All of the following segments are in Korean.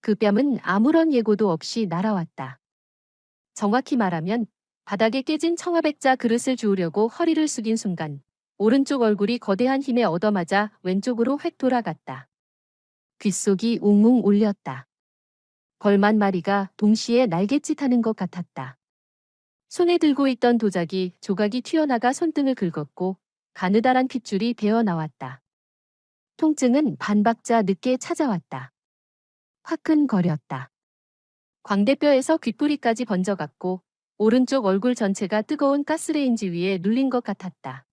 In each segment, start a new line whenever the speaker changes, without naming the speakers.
그 뺨은 아무런 예고도 없이 날아왔다. 정확히 말하면 바닥에 깨진 청아백자 그릇을 주우려고 허리를 숙인 순간 오른쪽 얼굴이 거대한 힘에 얻어맞아 왼쪽으로 획 돌아갔다. 귓속이 웅웅 울렸다. 벌만 마리가 동시에 날갯짓하는 것 같았다. 손에 들고 있던 도자기 조각이 튀어나가 손등을 긁었고 가느다란 핏줄이 배어 나왔다. 통증은 반박자 늦게 찾아왔다. 화끈거렸다. 광대뼈에서 귓부리까지 번져갔고 오른쪽 얼굴 전체가 뜨거운 가스레인지 위에 눌린 것 같았다.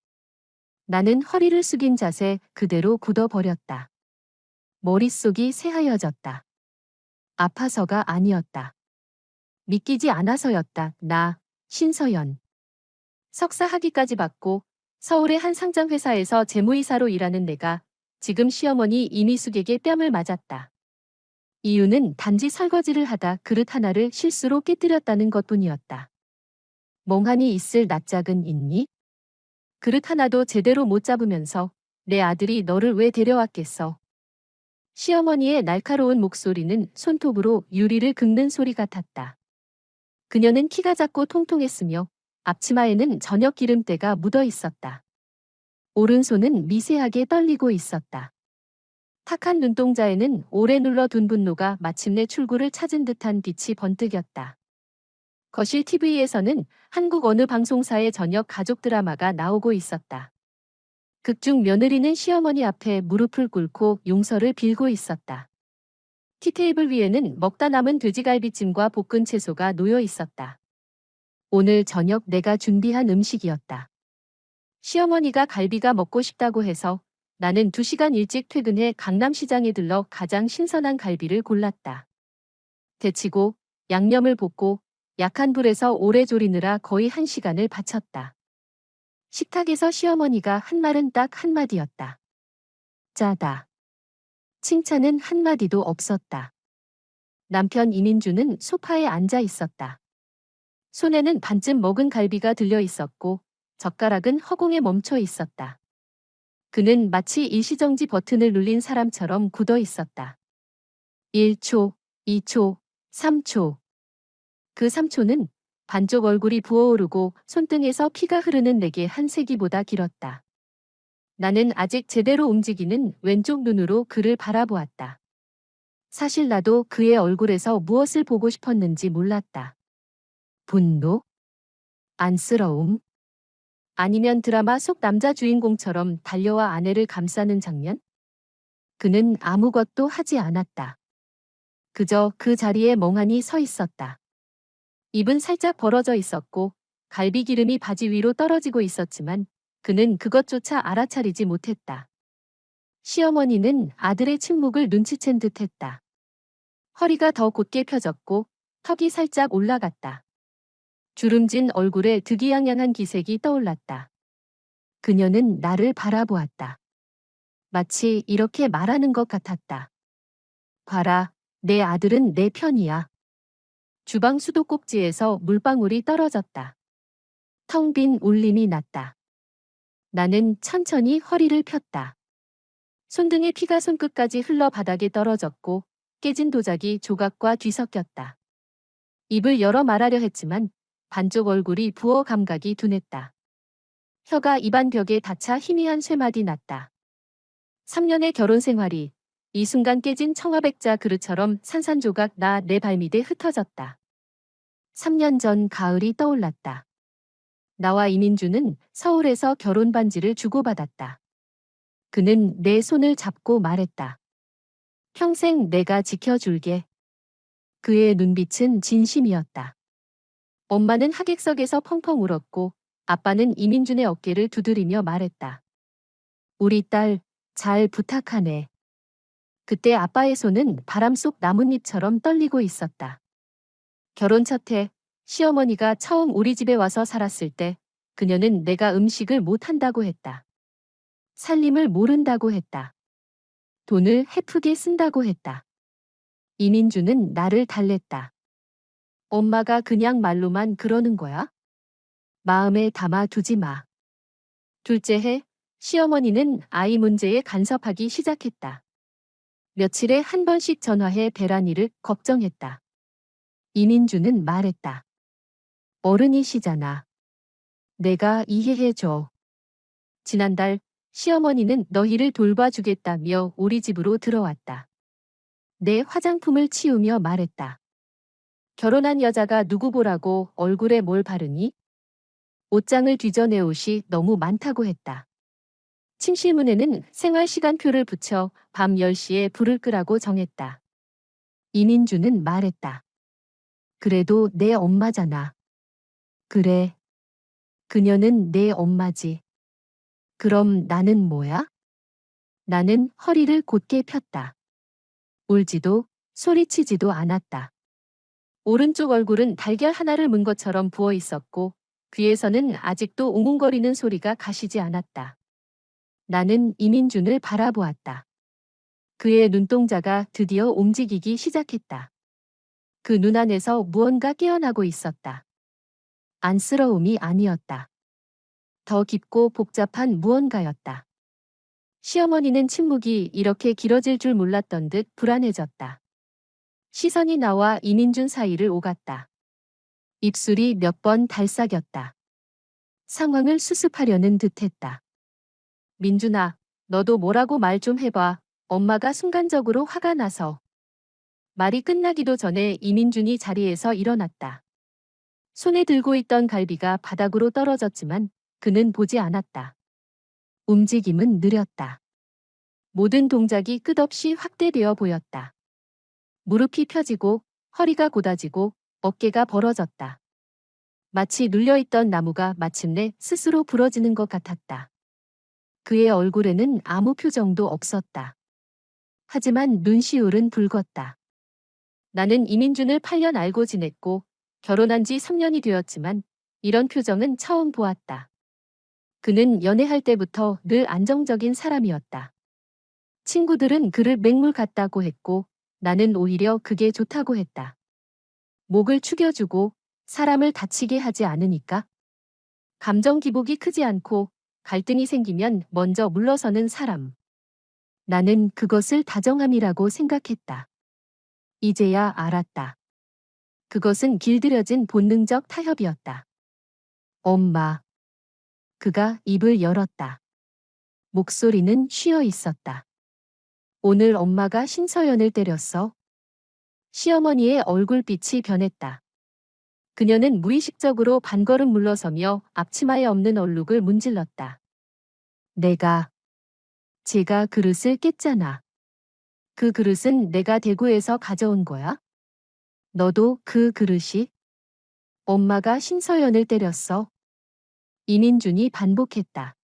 나는 허리를 숙인 자세 그대로 굳어버렸다. 머릿속이 새하얘졌다. 아파서가 아니었다. 믿기지 않아서였다. 나, 신서연. 석사 학위까지 받고 서울의 한 상장 회사에서 재무이사로 일하는 내가 지금 시어머니 이미숙에게 뺨을 맞았다. 이유는 단지 설거지를 하다 그릇 하나를 실수로 깨뜨렸다는 것뿐이었다. 멍하니 있을 낯짝은 있니? 그릇 하나도 제대로 못 잡으면서 내 아들이 너를 왜 데려왔겠어? 시어머니의 날카로운 목소리는 손톱으로 유리를 긁는 소리 같았다. 그녀는 키가 작고 통통했으며 앞치마에는 저녁 기름때가 묻어 있었다. 오른손은 미세하게 떨리고 있었다. 탁한 눈동자에는 오래 눌러둔 분노가 마침내 출구를 찾은 듯한 빛이 번뜩였다. 거실 TV에서는 한국 어느 방송사의 저녁 가족 드라마가 나오고 있었다. 극중 며느리는 시어머니 앞에 무릎을 꿇고 용서를 빌고 있었다. 티테이블 위에는 먹다 남은 돼지갈비찜과 볶은 채소가 놓여 있었다. 오늘 저녁 내가 준비한 음식이었다. 시어머니가 갈비가 먹고 싶다고 해서 나는 2시간 일찍 퇴근해 강남시장에 들러 가장 신선한 갈비를 골랐다. 데치고 양념을 볶고 약한 불에서 오래 졸이느라 거의 1시간을 바쳤다. 식탁에서 시어머니가 한 말은 딱 한마디였다. 짜다. 칭찬은 한마디도 없었다. 남편 이민주는 소파에 앉아 있었다. 손에는 반쯤 먹은 갈비가 들려 있었고 젓가락은 허공에 멈춰 있었다. 그는 마치 일시정지 버튼을 눌린 사람처럼 굳어 있었다. 1초, 2초, 3초. 그 3초는 반쪽 얼굴이 부어오르고 손등에서 피가 흐르는 내게 한 세기보다 길었다. 나는 아직 제대로 움직이는 왼쪽 눈으로 그를 바라보았다. 사실 나도 그의 얼굴에서 무엇을 보고 싶었는지 몰랐다. 분노? 안쓰러움? 아니면 드라마 속 남자 주인공처럼 달려와 아내를 감싸는 장면? 그는 아무것도 하지 않았다. 그저 그 자리에 멍하니 서 있었다. 입은 살짝 벌어져 있었고 갈비 기름이 바지 위로 떨어지고 있었지만 그는 그것조차 알아차리지 못했다. 시어머니는 아들의 침묵을 눈치챈 듯했다. 허리가 더 곧게 펴졌고 턱이 살짝 올라갔다. 주름진 얼굴에 득이양양한 기색이 떠올랐다. 그녀는 나를 바라보았다. 마치 이렇게 말하는 것 같았다. 봐라, 내 아들은 내 편이야. 주방 수도꼭지에서 물방울이 떨어졌다. 텅 빈 울림이 났다. 나는 천천히 허리를 폈다. 손등의 피가 손끝까지 흘러 바닥에 떨어졌고 깨진 도자기 조각과 뒤섞였다. 입을 열어 말하려 했지만 반쪽 얼굴이 부어 감각이 둔했다. 혀가 입안 벽에 닿자 희미한 쇠맛이 났다. 3년의 결혼 생활이 이 순간 깨진 청아백자 그릇처럼 산산조각 나 내 발밑에 흩어졌다. 3년 전 가을이 떠올랐다. 나와 이민주는 서울에서 결혼 반지를 주고받았다. 그는 내 손을 잡고 말했다. 평생 내가 지켜줄게. 그의 눈빛은 진심이었다. 엄마는 하객석에서 펑펑 울었고 아빠는 이민준의 어깨를 두드리며 말했다. 우리 딸 잘 부탁하네. 그때 아빠의 손은 바람 속 나뭇잎처럼 떨리고 있었다. 결혼 첫 해 시어머니가 처음 우리 집에 와서 살았을 때 그녀는 내가 음식을 못한다고 했다. 살림을 모른다고 했다. 돈을 헤프게 쓴다고 했다. 이민주는 나를 달랬다. 엄마가 그냥 말로만 그러는 거야? 마음에 담아두지 마. 둘째 해 시어머니는 아이 문제에 간섭하기 시작했다. 며칠에 한 번씩 전화해 대란이를 걱정했다. 이민주는 말했다. 어른이시잖아. 내가 이해해줘. 지난달 시어머니는 너희를 돌봐주겠다며 우리 집으로 들어왔다. 내 화장품을 치우며 말했다. 결혼한 여자가 누구 보라고 얼굴에 뭘 바르니? 옷장을 뒤져내 옷이 너무 많다고 했다. 침실문에는 생활시간표를 붙여 밤 10시에 불을 끄라고 정했다. 이민주는 말했다. 그래도 내 엄마잖아. 그래. 그녀는 내 엄마지. 그럼 나는 뭐야? 나는 허리를 곧게 폈다. 울지도 소리치지도 않았다. 오른쪽 얼굴은 달걀 하나를 문 것처럼 부어 있었고 귀에서는 아직도 웅웅거리는 소리가 가시지 않았다. 나는 이민준을 바라보았다. 그의 눈동자가 드디어 움직이기 시작했다. 그 눈 안에서 무언가 깨어나고 있었다. 안쓰러움이 아니었다. 더 깊고 복잡한 무언가였다. 시어머니는 침묵이 이렇게 길어질 줄 몰랐던 듯 불안해졌다. 시선이 나와 이민준 사이를 오갔다. 입술이 몇 번 달싹였다. 상황을 수습하려는 듯했다. 민준아, 너도 뭐라고 말 좀 해봐. 엄마가 순간적으로 화가 나서. 말이 끝나기도 전에 이민준이 자리에서 일어났다. 손에 들고 있던 갈비가 바닥으로 떨어졌지만 그는 보지 않았다. 움직임은 느렸다. 모든 동작이 끝없이 확대되어 보였다. 무릎이 펴지고 허리가 곧아지고 어깨가 벌어졌다. 마치 눌려있던 나무가 마침내 스스로 부러지는 것 같았다. 그의 얼굴에는 아무 표정도 없었다. 하지만 눈시울은 붉었다. 나는 이민준을 8년 알고 지냈고 결혼한 지 3년이 되었지만 이런 표정은 처음 보았다. 그는 연애할 때부터 늘 안정적인 사람이었다. 친구들은 그를 맹물 같다고 했고 나는 오히려 그게 좋다고 했다. 목을 축여주고 사람을 다치게 하지 않으니까. 감정 기복이 크지 않고 갈등이 생기면 먼저 물러서는 사람. 나는 그것을 다정함이라고 생각했다. 이제야 알았다. 그것은 길들여진 본능적 타협이었다. 엄마. 그가 입을 열었다. 목소리는 쉬어 있었다. 오늘 엄마가 신서연을 때렸어. 시어머니의 얼굴빛이 변했다. 그녀는 무의식적으로 반걸음 물러서며 앞치마에 없는 얼룩을 문질렀다. 제가 그릇을 깼잖아. 그 그릇은 내가 대구에서 가져온 거야? 너도 그 그릇이? 엄마가 신서연을 때렸어. 이민준이 반복했다.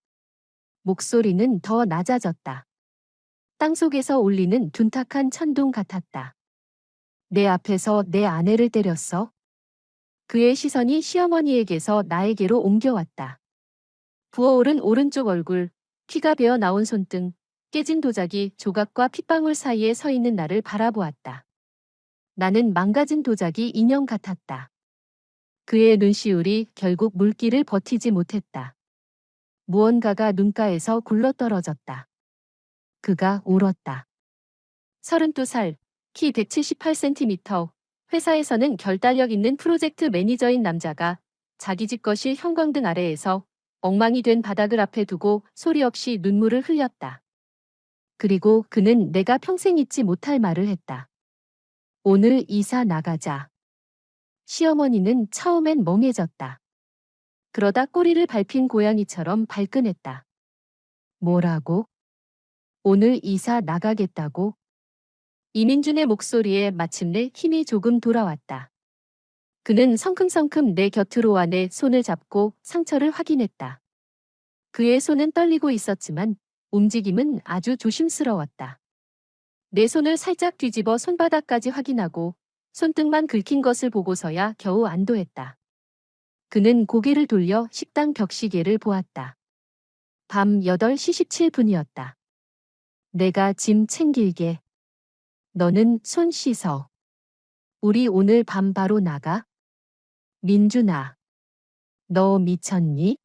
목소리는 더 낮아졌다. 땅속에서 울리는 둔탁한 천둥 같았다. 내 앞에서 내 아내를 때렸어. 그의 시선이 시어머니에게서 나에게로 옮겨왔다. 부어오른 오른쪽 얼굴, 피가 배어 나온 손등, 깨진 도자기 조각과 핏방울 사이에 서 있는 나를 바라보았다. 나는 망가진 도자기 인형 같았다. 그의 눈시울이 결국 물기를 버티지 못했다. 무언가가 눈가에서 굴러떨어졌다. 그가 울었다. 32살, 키 178cm, 회사에서는 결단력 있는 프로젝트 매니저인 남자가 자기 집 거실 형광등 아래에서 엉망이 된 바닥을 앞에 두고 소리 없이 눈물을 흘렸다. 그리고 그는 내가 평생 잊지 못할 말을 했다. 오늘 이사 나가자. 시어머니는 처음엔 멍해졌다. 그러다 꼬리를 밟힌 고양이처럼 발끈했다. 뭐라고? 오늘 이사 나가겠다고? 이민준의 목소리에 마침내 힘이 조금 돌아왔다. 그는 성큼성큼 내 곁으로 와 내 손을 잡고 상처를 확인했다. 그의 손은 떨리고 있었지만 움직임은 아주 조심스러웠다. 내 손을 살짝 뒤집어 손바닥까지 확인하고 손등만 긁힌 것을 보고서야 겨우 안도했다. 그는 고개를 돌려 식당 벽시계를 보았다. 밤 8시 17분이었다. 내가 짐 챙길게. 너는 손 씻어. 우리 오늘 밤 바로 나가? 민준아. 너 미쳤니?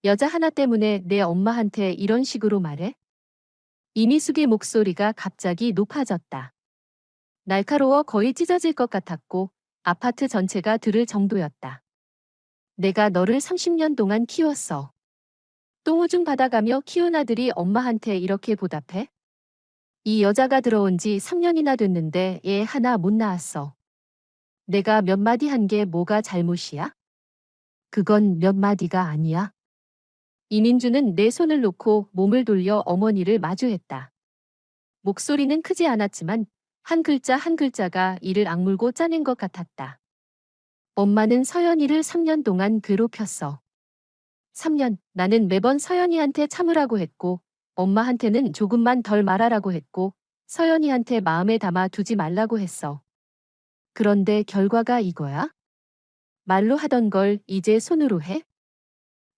여자 하나 때문에 내 엄마한테 이런 식으로 말해? 이미숙의 목소리가 갑자기 높아졌다. 날카로워 거의 찢어질 것 같았고 아파트 전체가 들을 정도였다. 내가 너를 30년 동안 키웠어. 똥오줌 받아가며 키운 아들이 엄마한테 이렇게 보답해? 이 여자가 들어온 지 3년이나 됐는데 애 하나 못 낳았어. 내가 몇 마디 한 게 뭐가 잘못이야? 그건 몇 마디가 아니야. 이민주는 내 손을 놓고 몸을 돌려 어머니를 마주했다. 목소리는 크지 않았지만 한 글자 한 글자가 이를 악물고 짜낸 것 같았다. 엄마는 서연이를 3년 동안 괴롭혔어. 3년, 나는 매번 서연이한테 참으라고 했고, 엄마한테는 조금만 덜 말하라고 했고, 서연이한테 마음에 담아 두지 말라고 했어. 그런데 결과가 이거야? 말로 하던 걸 이제 손으로 해?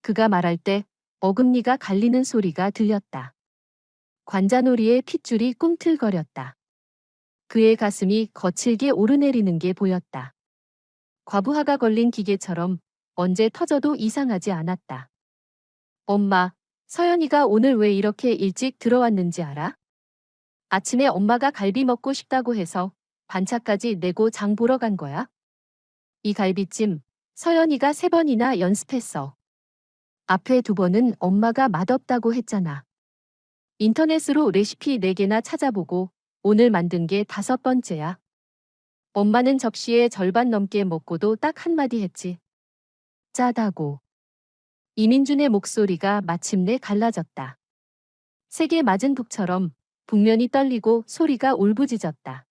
그가 말할 때 어금니가 갈리는 소리가 들렸다. 관자놀이의 핏줄이 꿈틀거렸다. 그의 가슴이 거칠게 오르내리는 게 보였다. 과부하가 걸린 기계처럼 언제 터져도 이상하지 않았다. 엄마, 서연이가 오늘 왜 이렇게 일찍 들어왔는지 알아? 아침에 엄마가 갈비 먹고 싶다고 해서 반차까지 내고 장 보러 간 거야. 이 갈비찜 서연이가 3번이나 연습했어. 앞에 2번은 엄마가 맛없다고 했잖아. 인터넷으로 레시피 4개나 찾아보고 오늘 만든 게 5번째야. 엄마는 접시에 절반 넘게 먹고도 딱 한마디 했지. 짜다고. 이민준의 목소리가 마침내 갈라졌다. 세게 맞은 북처럼 북면이 떨리고 소리가 울부짖었다.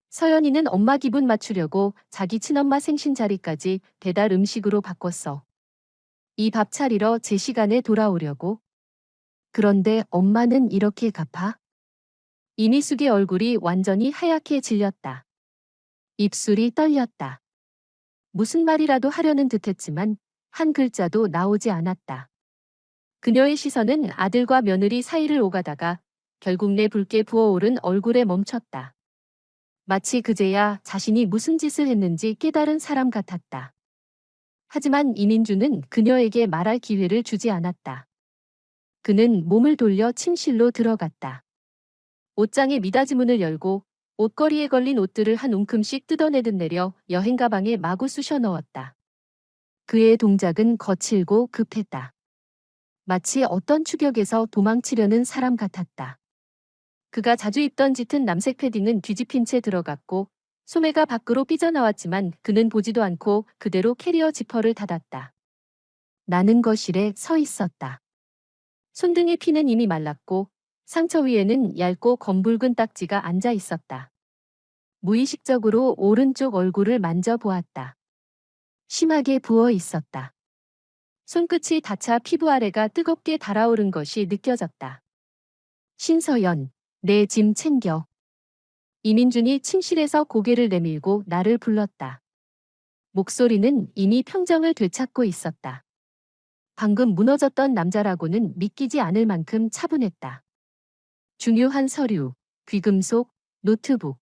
서연이는 엄마 기분 맞추려고 자기 친엄마 생신 자리까지 배달 음식으로 바꿨어. 이 밥 차리러 제 시간에 돌아오려고. 그런데 엄마는 이렇게 갚아? 이미숙의 얼굴이 완전히 하얗게 질렸다. 입술이 떨렸다. 무슨 말이라도 하려는 듯했지만 한 글자도 나오지 않았다. 그녀의 시선은 아들과 며느리 사이를 오가다가 결국 내 붉게 부어오른 얼굴에 멈췄다. 마치 그제야 자신이 무슨 짓을 했는지 깨달은 사람 같았다. 하지만 이민주는 그녀에게 말할 기회를 주지 않았다. 그는 몸을 돌려 침실로 들어갔다. 옷장의 미닫이 문을 열고 옷걸이에 걸린 옷들을 한 움큼씩 뜯어내듯 내려 여행 가방에 마구 쑤셔 넣었다. 그의 동작은 거칠고 급했다. 마치 어떤 추격에서 도망치려는 사람 같았다. 그가 자주 입던 짙은 남색 패딩은 뒤집힌 채 들어갔고 소매가 밖으로 삐져나왔지만 그는 보지도 않고 그대로 캐리어 지퍼를 닫았다. 나는 거실에 서 있었다. 손등의 피는 이미 말랐고 상처 위에는 얇고 검붉은 딱지가 앉아 있었다. 무의식적으로 오른쪽 얼굴을 만져보았다. 심하게 부어 있었다. 손끝이 닿자 피부 아래가 뜨겁게 달아오른 것이 느껴졌다. 신서연, 내 짐 챙겨. 이민준이 침실에서 고개를 내밀고 나를 불렀다. 목소리는 이미 평정을 되찾고 있었다. 방금 무너졌던 남자라고는 믿기지 않을 만큼 차분했다. 중요한 서류, 귀금속, 노트북.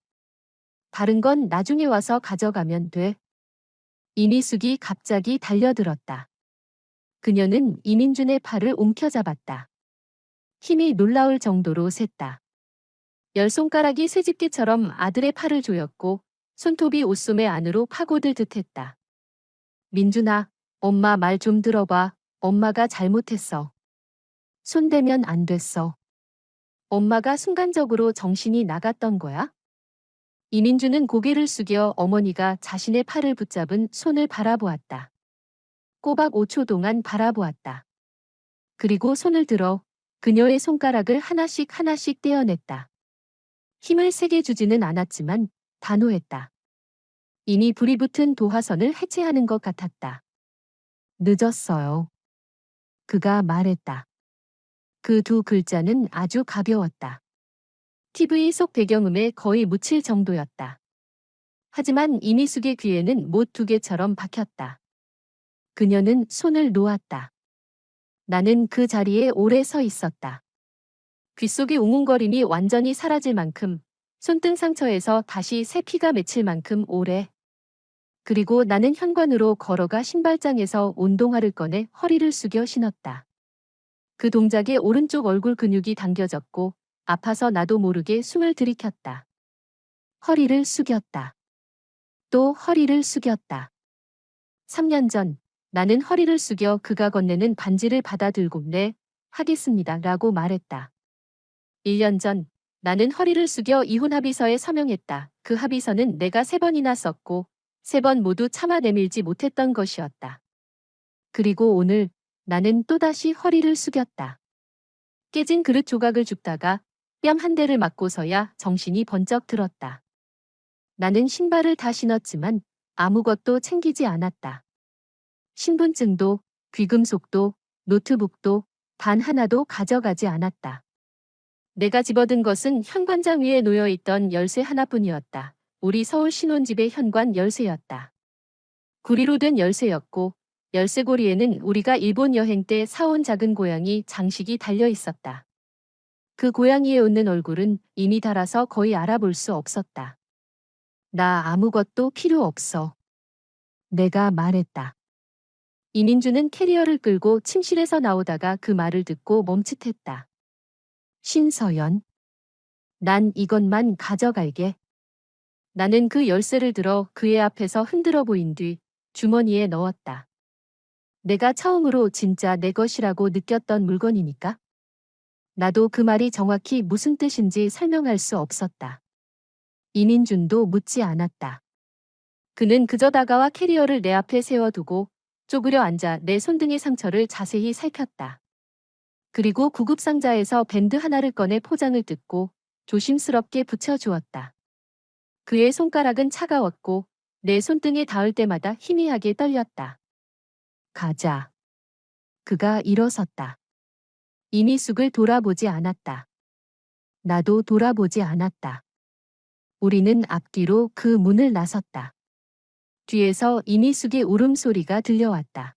다른 건 나중에 와서 가져가면 돼. 이미숙이 갑자기 달려들었다. 그녀는 이민준의 팔을 움켜잡았다. 힘이 놀라울 정도로 셌다. 10손가락이 쇠집게처럼 아들의 팔을 조였고 손톱이 옷소매 안으로 파고들 듯했다. 민준아, 엄마 말 좀 들어봐. 엄마가 잘못했어. 손대면 안 됐어. 엄마가 순간적으로 정신이 나갔던 거야? 이민주는 고개를 숙여 어머니가 자신의 팔을 붙잡은 손을 바라보았다. 꼬박 5초 동안 바라보았다. 그리고 손을 들어 그녀의 손가락을 하나씩 하나씩 떼어냈다. 힘을 세게 주지는 않았지만 단호했다. 이미 불이 붙은 도화선을 해체하는 것 같았다. 늦었어요. 그가 말했다. 그 2글자는 아주 가벼웠다. TV 속 배경음에 거의 묻힐 정도였다. 하지만 이미숙의 귀에는 못 2개처럼 박혔다. 그녀는 손을 놓았다. 나는 그 자리에 오래 서 있었다. 귓속의 웅웅거림이 완전히 사라질 만큼, 손등 상처에서 다시 새 피가 맺힐 만큼 오래. 그리고 나는 현관으로 걸어가 신발장에서 운동화를 꺼내 허리를 숙여 신었다. 그 동작에 오른쪽 얼굴 근육이 당겨졌고 아파서 나도 모르게 숨을 들이켰다. 허리를 숙였다. 또 허리를 숙였다. 3년 전 나는 허리를 숙여 그가 건네는 반지를 받아들고 네, 하겠습니다 라고 말했다. 1년 전 나는 허리를 숙여 이혼 합의서에 서명했다. 그 합의서는 내가 3번이나 썼고 3번 모두 참아 내밀지 못했던 것이었다. 그리고 오늘 나는 또다시 허리를 숙였다. 깨진 그릇 조각을 줍다가 뺨 한 대를 맞고서야 정신이 번쩍 들었다. 나는 신발을 다 신었지만 아무것도 챙기지 않았다. 신분증도, 귀금속도, 노트북도 단 하나도 가져가지 않았다. 내가 집어든 것은 현관장 위에 놓여있던 열쇠 하나뿐이었다. 우리 서울 신혼집의 현관 열쇠였다. 구리로 된 열쇠였고 열쇠고리에는 우리가 일본 여행 때 사온 작은 고양이 장식이 달려 있었다. 그 고양이의 웃는 얼굴은 이미 닳아서 거의 알아볼 수 없었다. 나 아무것도 필요 없어. 내가 말했다. 이민주는 캐리어를 끌고 침실에서 나오다가 그 말을 듣고 멈칫했다. 신서연. 난 이것만 가져갈게. 나는 그 열쇠를 들어 그의 앞에서 흔들어 보인 뒤 주머니에 넣었다. 내가 처음으로 진짜 내 것이라고 느꼈던 물건이니까. 나도 그 말이 정확히 무슨 뜻인지 설명할 수 없었다. 이민준도 묻지 않았다. 그는 그저 다가와 캐리어를 내 앞에 세워두고 쪼그려 앉아 내 손등의 상처를 자세히 살폈다. 그리고 구급상자에서 밴드 하나를 꺼내 포장을 뜯고 조심스럽게 붙여주었다. 그의 손가락은 차가웠고 내 손등에 닿을 때마다 희미하게 떨렸다. 가자. 그가 일어섰다. 이미숙을 돌아보지 않았다. 나도 돌아보지 않았다. 우리는 앞뒤로 그 문을 나섰다. 뒤에서 이미숙의 울음소리가 들려왔다.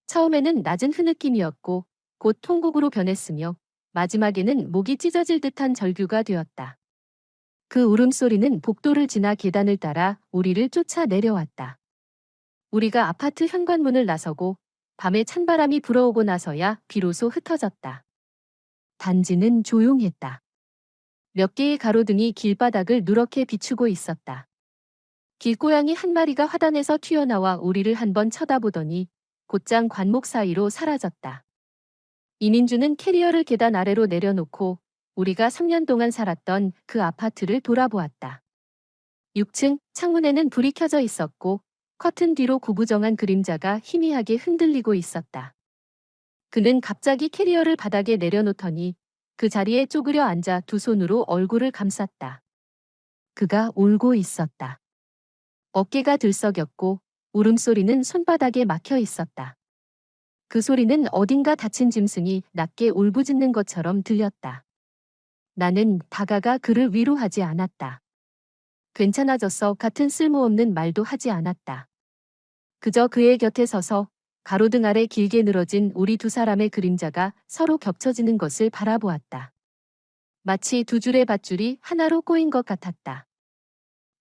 처음에는 낮은 흐느낌이었고 곧 통곡으로 변했으며 마지막에는 목이 찢어질 듯한 절규가 되었다. 그 울음소리는 복도를 지나 계단을 따라 우리를 쫓아 내려왔다. 우리가 아파트 현관문을 나서고 밤에 찬바람이 불어오고 나서야 비로소 흩어졌다. 단지는 조용했다. 몇 개의 가로등이 길바닥을 누렇게 비추고 있었다. 길고양이 한 마리가 화단에서 튀어나와 우리를 한번 쳐다보더니 곧장 관목 사이로 사라졌다. 이민주는 캐리어를 계단 아래로 내려놓고 우리가 3년 동안 살았던 그 아파트를 돌아보았다. 6층 창문에는 불이 켜져 있었고 커튼 뒤로 구부정한 그림자가 희미하게 흔들리고 있었다. 그는 갑자기 캐리어를 바닥에 내려놓더니 그 자리에 쪼그려 앉아 두 손으로 얼굴을 감쌌다. 그가 울고 있었다. 어깨가 들썩였고 울음소리는 손바닥에 막혀 있었다. 그 소리는 어딘가 다친 짐승이 낮게 울부짖는 것처럼 들렸다. 나는 다가가 그를 위로하지 않았다. 괜찮아졌어 같은 쓸모없는 말도 하지 않았다. 그저 그의 곁에 서서 가로등 아래 길게 늘어진 우리 두 사람의 그림자가 서로 겹쳐지는 것을 바라보았다. 마치 두 줄의 밧줄이 하나로 꼬인 것 같았다.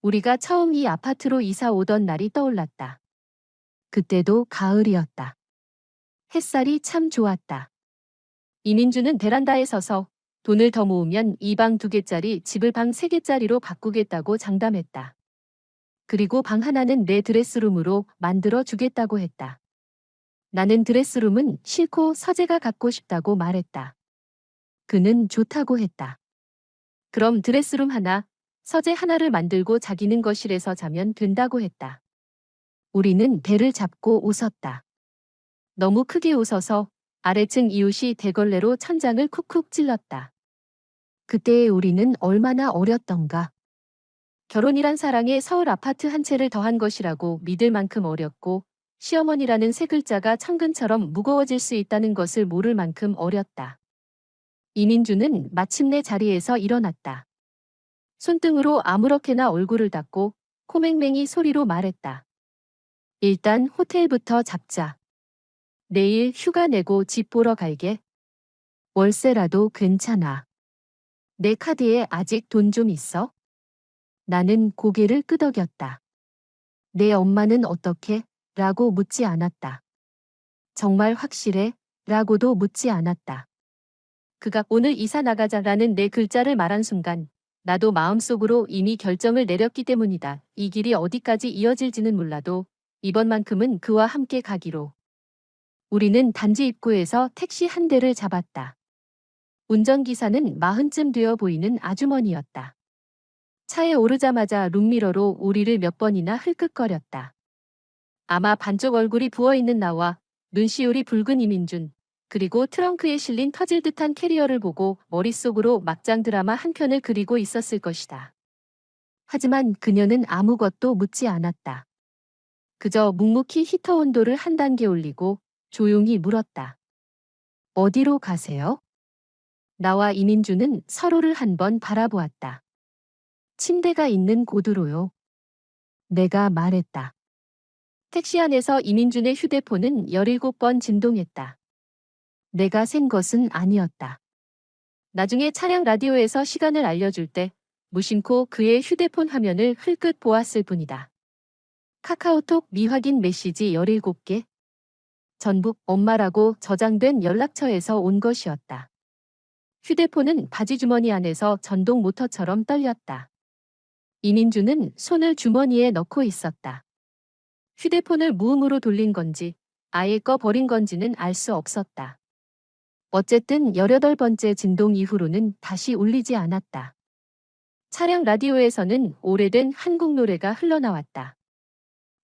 우리가 처음 이 아파트로 이사 오던 날이 떠올랐다. 그때도 가을이었다. 햇살이 참 좋았다. 이민주는 베란다에 서서 돈을 더 모으면 이 방 2개짜리 집을 방 3개짜리로 바꾸겠다고 장담했다. 그리고 방 하나는 내 드레스룸으로 만들어 주겠다고 했다. 나는 드레스룸은 싫고 서재가 갖고 싶다고 말했다. 그는 좋다고 했다. 그럼 드레스룸 하나, 서재 하나를 만들고 자기는 거실에서 자면 된다고 했다. 우리는 배를 잡고 웃었다. 너무 크게 웃어서 아래층 이웃이 대걸레로 천장을 쿡쿡 찔렀다. 그때의 우리는 얼마나 어렸던가. 결혼이란 사랑에 서울 아파트 한 채를 더한 것이라고 믿을 만큼 어렸고 시어머니라는 세 글자가 천근처럼 무거워질 수 있다는 것을 모를 만큼 어렸다. 이민주는 마침내 자리에서 일어났다. 손등으로 아무렇게나 얼굴을 닦고 코맹맹이 소리로 말했다. 일단 호텔부터 잡자. 내일 휴가 내고 집 보러 갈게. 월세라도 괜찮아. 내 카드에 아직 돈 좀 있어? 나는 고개를 끄덕였다. 내 엄마는 어떻게? 라고 묻지 않았다. 정말 확실해? 라고도 묻지 않았다. 그가 오늘 이사 나가자라는 내 글자를 말한 순간 나도 마음속으로 이미 결정을 내렸기 때문이다. 이 길이 어디까지 이어질지는 몰라도 이번만큼은 그와 함께 가기로. 우리는 단지 입구에서 택시 한 대를 잡았다. 운전기사는 40쯤 되어 보이는 아주머니였다. 차에 오르자마자 룸미러로 우리를 몇 번이나 흘끗거렸다. 아마 반쪽 얼굴이 부어있는 나와 눈시울이 붉은 이민준, 그리고 트렁크에 실린 터질 듯한 캐리어를 보고 머릿속으로 막장 드라마 한 편을 그리고 있었을 것이다. 하지만 그녀는 아무것도 묻지 않았다. 그저 묵묵히 히터 온도를 한 단계 올리고 조용히 물었다. 어디로 가세요? 나와 이민주는 서로를 한 번 바라보았다. 침대가 있는 곳으로요. 내가 말했다. 택시 안에서 이민준의 휴대폰은 17번 진동했다. 내가 센 것은 아니었다. 나중에 차량 라디오에서 시간을 알려줄 때 무심코 그의 휴대폰 화면을 흘끗 보았을 뿐이다. 카카오톡 미확인 메시지 17개. 전부 엄마라고 저장된 연락처에서 온 것이었다. 휴대폰은 바지 주머니 안에서 전동 모터처럼 떨렸다. 이민주는 손을 주머니에 넣고 있었다. 휴대폰을 무음으로 돌린 건지 아예 꺼버린 건지는 알 수 없었다. 어쨌든 18번째 진동 이후로는 다시 울리지 않았다. 차량 라디오에서는 오래된 한국 노래가 흘러나왔다.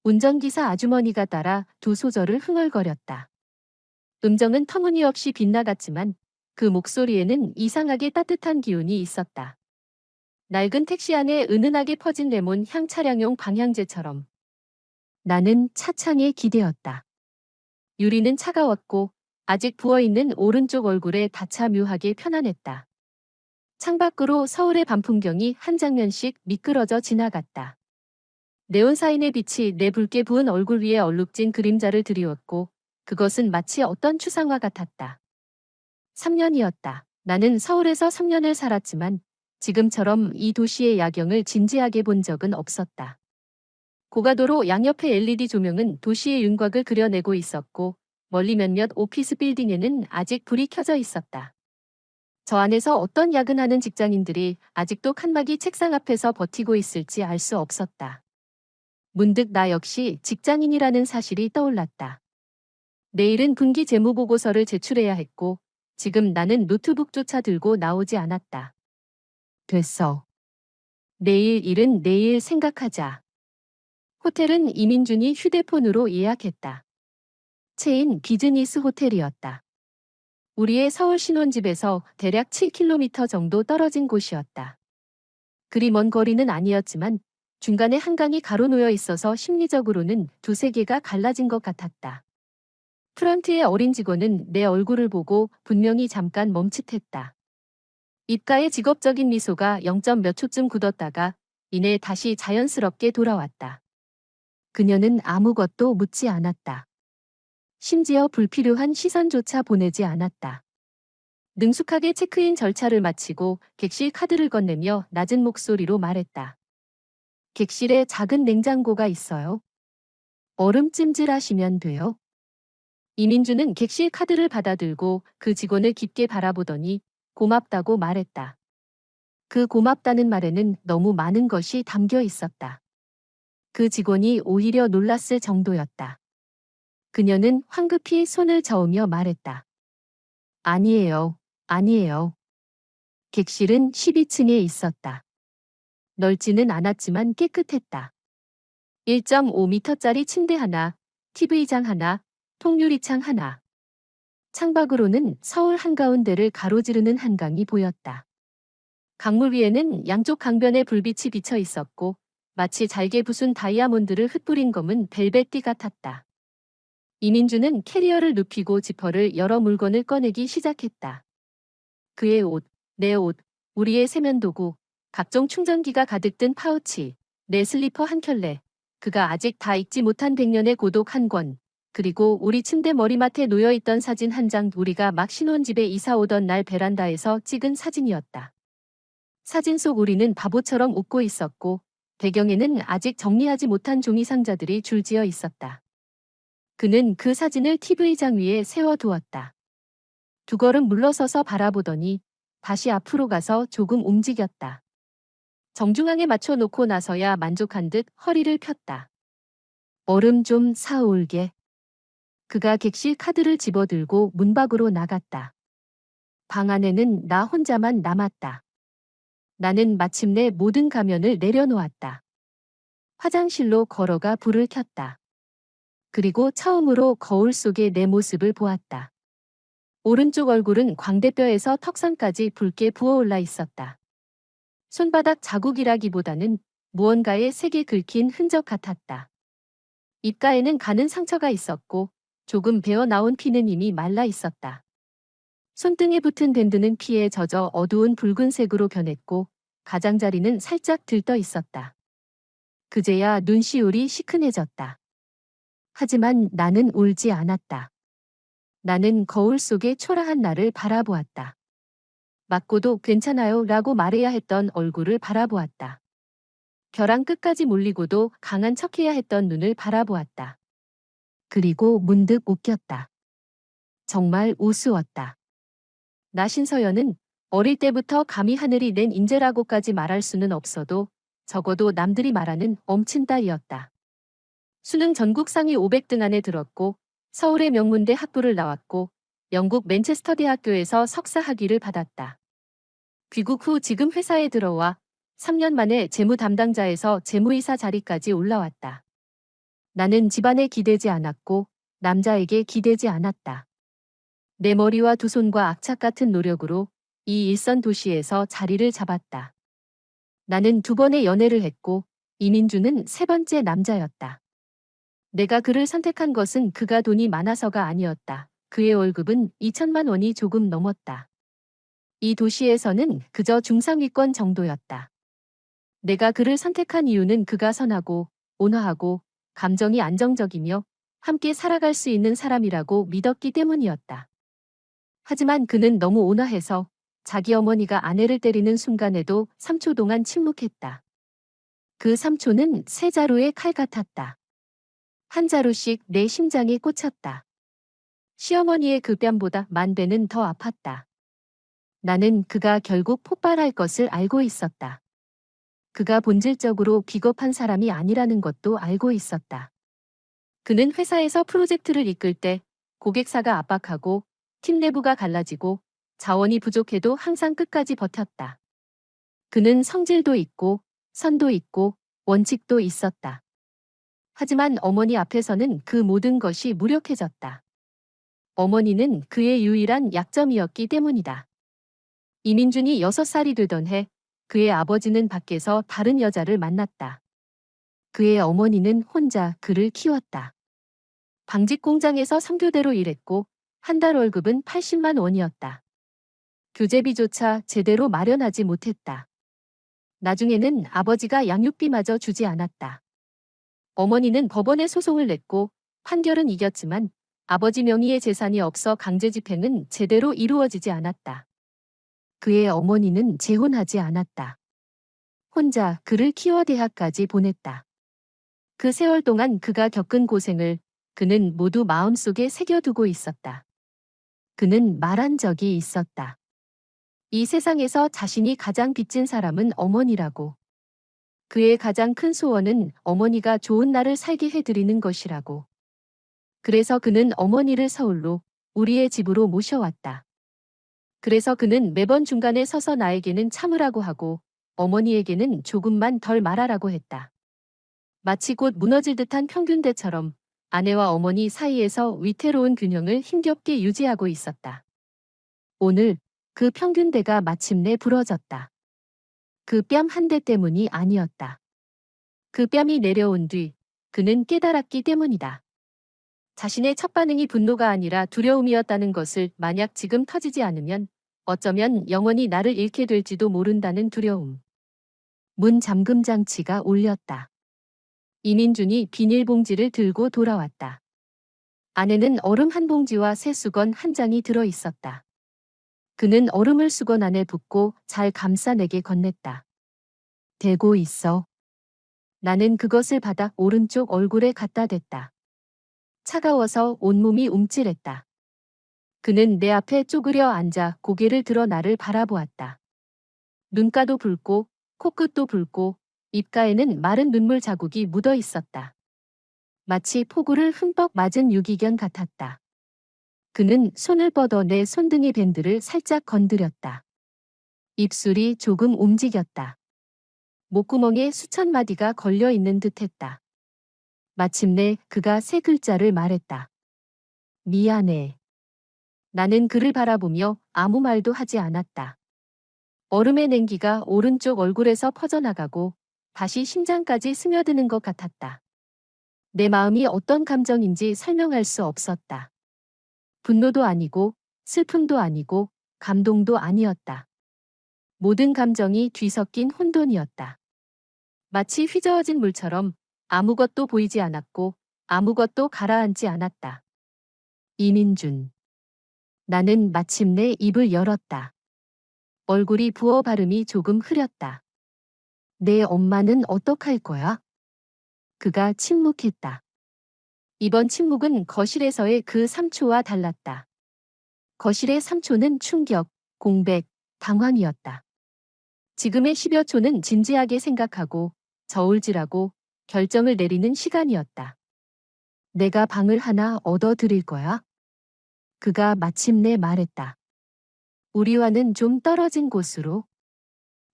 운전기사 아주머니가 따라 두 소절을 흥얼거렸다. 음정은 터무니없이 빗나갔지만 그 목소리에는 이상하게 따뜻한 기운이 있었다. 낡은 택시 안에 은은하게 퍼진 레몬 향 차량용 방향제처럼. 나는 차창에 기대었다. 유리는 차가웠고 아직 부어있는 오른쪽 얼굴에 닿자 묘하게 편안했다. 창밖으로 서울의 밤 풍경이 한 장면씩 미끄러져 지나갔다. 네온사인의 빛이 내 붉게 부은 얼굴 위에 얼룩진 그림자를 드리웠고 그것은 마치 어떤 추상화 같았다. 3년이었다. 나는 서울에서 3년을 살았지만 지금처럼 이 도시의 야경을 진지하게 본 적은 없었다. 고가도로 양옆의 LED 조명은 도시의 윤곽을 그려내고 있었고 멀리 몇몇 오피스 빌딩에는 아직 불이 켜져 있었다. 저 안에서 어떤 야근하는 직장인들이 아직도 칸막이 책상 앞에서 버티고 있을지 알 수 없었다. 문득 나 역시 직장인이라는 사실이 떠올랐다. 내일은 분기 재무보고서를 제출해야 했고 지금 나는 노트북조차 들고 나오지 않았다. 됐어. 내일 일은 내일 생각하자. 호텔은 이민준이 휴대폰으로 예약했다. 체인 비즈니스 호텔이었다. 우리의 서울 신혼집에서 대략 7km 정도 떨어진 곳이었다. 그리 먼 거리는 아니었지만 중간에 한강이 가로놓여 있어서 심리적으로는 두세 개가 갈라진 것 같았다. 프런트의 어린 직원은 내 얼굴을 보고 분명히 잠깐 멈칫했다. 입가에 직업적인 미소가 0. 몇 초쯤 굳었다가 이내 다시 자연스럽게 돌아왔다. 그녀는 아무것도 묻지 않았다. 심지어 불필요한 시선조차 보내지 않았다. 능숙하게 체크인 절차를 마치고 객실 카드를 건네며 낮은 목소리로 말했다. 객실에 작은 냉장고가 있어요. 얼음 찜질하시면 돼요. 이민주는 객실 카드를 받아들고 그 직원을 깊게 바라보더니 고맙다고 말했다. 그 고맙다는 말에는 너무 많은 것이 담겨 있었다. 그 직원이 오히려 놀랐을 정도였다. 그녀는 황급히 손을 저으며 말했다. 아니에요. 아니에요. 객실은 12층에 있었다. 넓지는 않았지만 깨끗했다. 1.5m짜리 침대 하나, TV장 하나, 통유리창 하나. 창밖으로는 서울 한가운데를 가로지르는 한강이 보였다. 강물 위에는 양쪽 강변에 불빛이 비쳐 있었고 마치 잘게 부순 다이아몬드를 흩뿌린 검은 벨벳띠 같았다. 이민주는 캐리어를 눕히고 지퍼를 열어 물건을 꺼내기 시작했다. 그의 옷, 내 옷, 우리의 세면도구, 각종 충전기가 가득 든 파우치, 내 슬리퍼 한 켤레, 그가 아직 다 읽지 못한 100년의 고독 한 권, 그리고 우리 침대 머리맡에 놓여있던 사진 한 장 우리가 막 신혼집에 이사 오던 날 베란다에서 찍은 사진이었다. 사진 속 우리는 바보처럼 웃고 있었고 배경에는 아직 정리하지 못한 종이 상자들이 줄지어 있었다. 그는 그 사진을 TV장 위에 세워두었다. 두 걸음 물러서서 바라보더니 다시 앞으로 가서 조금 움직였다. 정중앙에 맞춰 놓고 나서야 만족한 듯 허리를 폈다. 얼음 좀 사올게. 그가 객실 카드를 집어들고 문 밖으로 나갔다. 방 안에는 나 혼자만 남았다. 나는 마침내 모든 가면을 내려놓았다. 화장실로 걸어가 불을 켰다. 그리고 처음으로 거울 속에 내 모습을 보았다. 오른쪽 얼굴은 광대뼈에서 턱선까지 붉게 부어올라 있었다. 손바닥 자국이라기보다는 무언가에 색이 긁힌 흔적 같았다. 입가에는 가는 상처가 있었고 조금 배어 나온 피는 이미 말라 있었다. 손등에 붙은 밴드는 피에 젖어 어두운 붉은색으로 변했고 가장자리는 살짝 들떠 있었다. 그제야 눈시울이 시큰해졌다. 하지만 나는 울지 않았다. 나는 거울 속의 초라한 나를 바라보았다. 맞고도 괜찮아요 라고 말해야 했던 얼굴을 바라보았다. 벼랑 끝까지 몰리고도 강한 척해야 했던 눈을 바라보았다. 그리고 문득 웃겼다. 정말 우스웠다. 나 신서연은 어릴 때부터 감히 하늘이 낸 인재라고까지 말할 수는 없어도 적어도 남들이 말하는 엄친딸이었다. 수능 전국 상위 500등 안에 들었고 서울의 명문대 학부를 나왔고 영국 맨체스터 대학교에서 석사 학위를 받았다. 귀국 후 지금 회사에 들어와 3년 만에 재무 담당자에서 재무이사 자리까지 올라왔다. 나는 집안에 기대지 않았고 남자에게 기대지 않았다. 내 머리와 두 손과 악착 같은 노력으로 이 일선 도시에서 자리를 잡았다. 나는 2번의 연애를 했고 이민주는 3번째 남자였다. 내가 그를 선택한 것은 그가 돈이 많아서가 아니었다. 그의 월급은 2천만 원이 조금 넘었다. 이 도시에서는 그저 중상위권 정도였다. 내가 그를 선택한 이유는 그가 선하고 온화하고 감정이 안정적이며 함께 살아갈 수 있는 사람이라고 믿었기 때문이었다. 하지만 그는 너무 온화해서 자기 어머니가 아내를 때리는 순간에도 3초 동안 침묵했다. 그 3초는 3자루의 칼 같았다. 한 자루씩 내 심장에 꽂혔다. 시어머니의 그 뺨보다 10,000배는 더 아팠다. 나는 그가 결국 폭발할 것을 알고 있었다. 그가 본질적으로 비겁한 사람이 아니라는 것도 알고 있었다. 그는 회사에서 프로젝트를 이끌 때 고객사가 압박하고 팀 내부가 갈라지고 자원이 부족해도 항상 끝까지 버텼다. 그는 성질도 있고 선도 있고 원칙도 있었다. 하지만 어머니 앞에서는 그 모든 것이 무력해졌다. 어머니는 그의 유일한 약점이었기 때문이다. 이민준이 6살이 되던 해 그의 아버지는 밖에서 다른 여자를 만났다. 그의 어머니는 혼자 그를 키웠다. 방직 공장에서 3교대로 일했고 한 달 월급은 80만 원이었다. 교재비조차 제대로 마련하지 못했다. 나중에는 아버지가 양육비마저 주지 않았다. 어머니는 법원에 소송을 냈고 판결은 이겼지만 아버지 명의의 재산이 없어 강제집행은 제대로 이루어지지 않았다. 그의 어머니는 재혼하지 않았다. 혼자 그를 키워 대학까지 보냈다. 그 세월 동안 그가 겪은 고생을 그는 모두 마음속에 새겨두고 있었다. 그는 말한 적이 있었다. 이 세상에서 자신이 가장 빚진 사람은 어머니라고. 그의 가장 큰 소원은 어머니가 좋은 날을 살게 해드리는 것이라고. 그래서 그는 어머니를 서울로 우리의 집으로 모셔왔다. 그래서 그는 매번 중간에 서서 나에게는 참으라고 하고 어머니에게는 조금만 덜 말하라고 했다. 마치 곧 무너질 듯한 평균대처럼 아내와 어머니 사이에서 위태로운 균형을 힘겹게 유지하고 있었다. 오늘 그 평균대가 마침내 부러졌다. 그 뺨 한 대 때문이 아니었다. 그 뺨이 내려온 뒤 그는 깨달았기 때문이다. 자신의 첫 반응이 분노가 아니라 두려움이었다는 것을 만약 지금 터지지 않으면 어쩌면 영원히 나를 잃게 될지도 모른다는 두려움. 문 잠금 장치가 울렸다. 이민준이 비닐봉지를 들고 돌아왔다. 안에는 얼음 한 봉지와 새 수건 한 장이 들어 있었다. 그는 얼음을 수건 안에 붓고 잘 감싸 내게 건넸다. 대고 있어. 나는 그것을 받아 오른쪽 얼굴에 갖다 댔다. 차가워서 온몸이 움찔했다. 그는 내 앞에 쪼그려 앉아 고개를 들어 나를 바라보았다. 눈가도 붉고 코끝도 붉고 입가에는 마른 눈물 자국이 묻어 있었다. 마치 폭우를 흠뻑 맞은 유기견 같았다. 그는 손을 뻗어 내 손등의 밴드를 살짝 건드렸다. 입술이 조금 움직였다. 목구멍에 수천 마디가 걸려 있는 듯했다. 마침내 그가 세 글자를 말했다. 미안해. 나는 그를 바라보며 아무 말도 하지 않았다. 얼음의 냉기가 오른쪽 얼굴에서 퍼져나가고 다시 심장까지 스며드는 것 같았다. 내 마음이 어떤 감정인지 설명할 수 없었다. 분노도 아니고 슬픔도 아니고 감동도 아니었다. 모든 감정이 뒤섞인 혼돈이었다. 마치 휘저어진 물처럼 아무것도 보이지 않았고 아무것도 가라앉지 않았다. 이민준. 나는 마침내 입을 열었다. 얼굴이 부어 발음이 조금 흐렸다. 내 엄마는 어떡할 거야? 그가 침묵했다. 이번 침묵은 거실에서의 그 3초와 달랐다. 거실의 3초는 충격, 공백, 당황이었다. 지금의 10여 초는 진지하게 생각하고 저울질하고 결정을 내리는 시간이었다. 내가 방을 하나 얻어 드릴 거야? 그가 마침내 말했다. 우리와는 좀 떨어진 곳으로.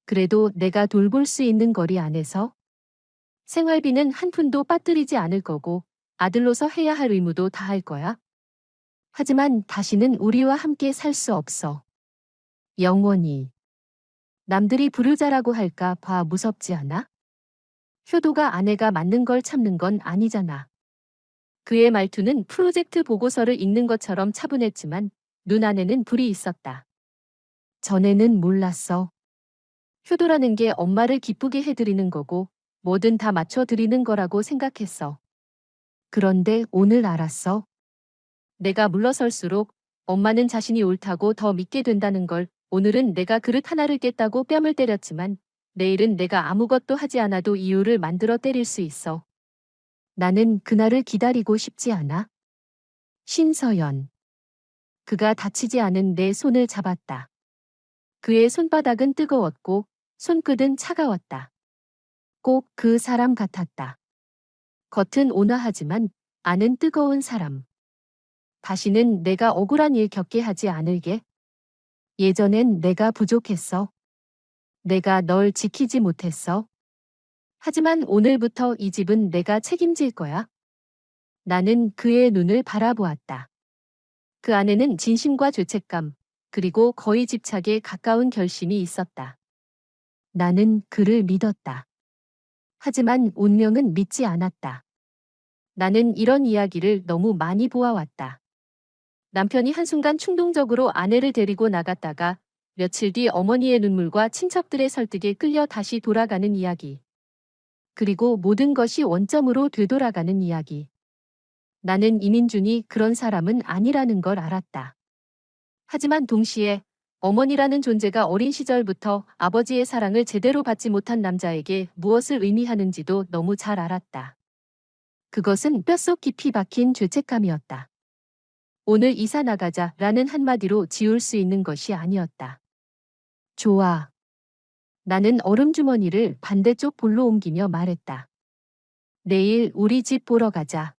그래도 내가 돌볼 수 있는 거리 안에서. 생활비는 한 푼도 빠뜨리지 않을 거고 아들로서 해야 할 의무도 다 할 거야. 하지만 다시는 우리와 함께 살 수 없어. 영원히. 남들이 불효자라고 할까 봐 무섭지 않아? 효도가 아내가 맞는 걸 참는 건 아니잖아. 그의 말투는 프로젝트 보고서를 읽는 것처럼 차분했지만 눈 안에는 불이 있었다. 전에는 몰랐어. 효도라는 게 엄마를 기쁘게 해드리는 거고 뭐든 다 맞춰드리는 거라고 생각했어. 그런데 오늘 알았어. 내가 물러설수록 엄마는 자신이 옳다고 더 믿게 된다는 걸. 오늘은 내가 그릇 하나를 깼다고 뺨을 때렸지만 내일은 내가 아무것도 하지 않아도 이유를 만들어 때릴 수 있어. 나는 그날을 기다리고 싶지 않아. 신서연. 그가 다치지 않은 내 손을 잡았다. 그의 손바닥은 뜨거웠고 손끝은 차가웠다. 꼭 그 사람 같았다. 겉은 온화하지만 안은 뜨거운 사람. 다시는 내가 억울한 일 겪게 하지 않을게. 예전엔 내가 부족했어. 내가 널 지키지 못했어. 하지만 오늘부터 이 집은 내가 책임질 거야. 나는 그의 눈을 바라보았다. 그 안에는 진심과 죄책감, 그리고 거의 집착에 가까운 결심이 있었다. 나는 그를 믿었다. 하지만 운명은 믿지 않았다. 나는 이런 이야기를 너무 많이 보아왔다. 남편이 한순간 충동적으로 아내를 데리고 나갔다가 며칠 뒤 어머니의 눈물과 친척들의 설득에 끌려 다시 돌아가는 이야기. 그리고 모든 것이 원점으로 되돌아가는 이야기. 나는 이민준이 그런 사람은 아니라는 걸 알았다. 하지만 동시에 어머니라는 존재가 어린 시절부터 아버지의 사랑을 제대로 받지 못한 남자에게 무엇을 의미하는지도 너무 잘 알았다. 그것은 뼛속 깊이 박힌 죄책감이었다. 오늘 이사 나가자 라는 한마디로 지울 수 있는 것이 아니었다. 좋아. 나는 얼음 주머니를 반대쪽 볼로 옮기며 말했다. 내일 우리 집 보러 가자.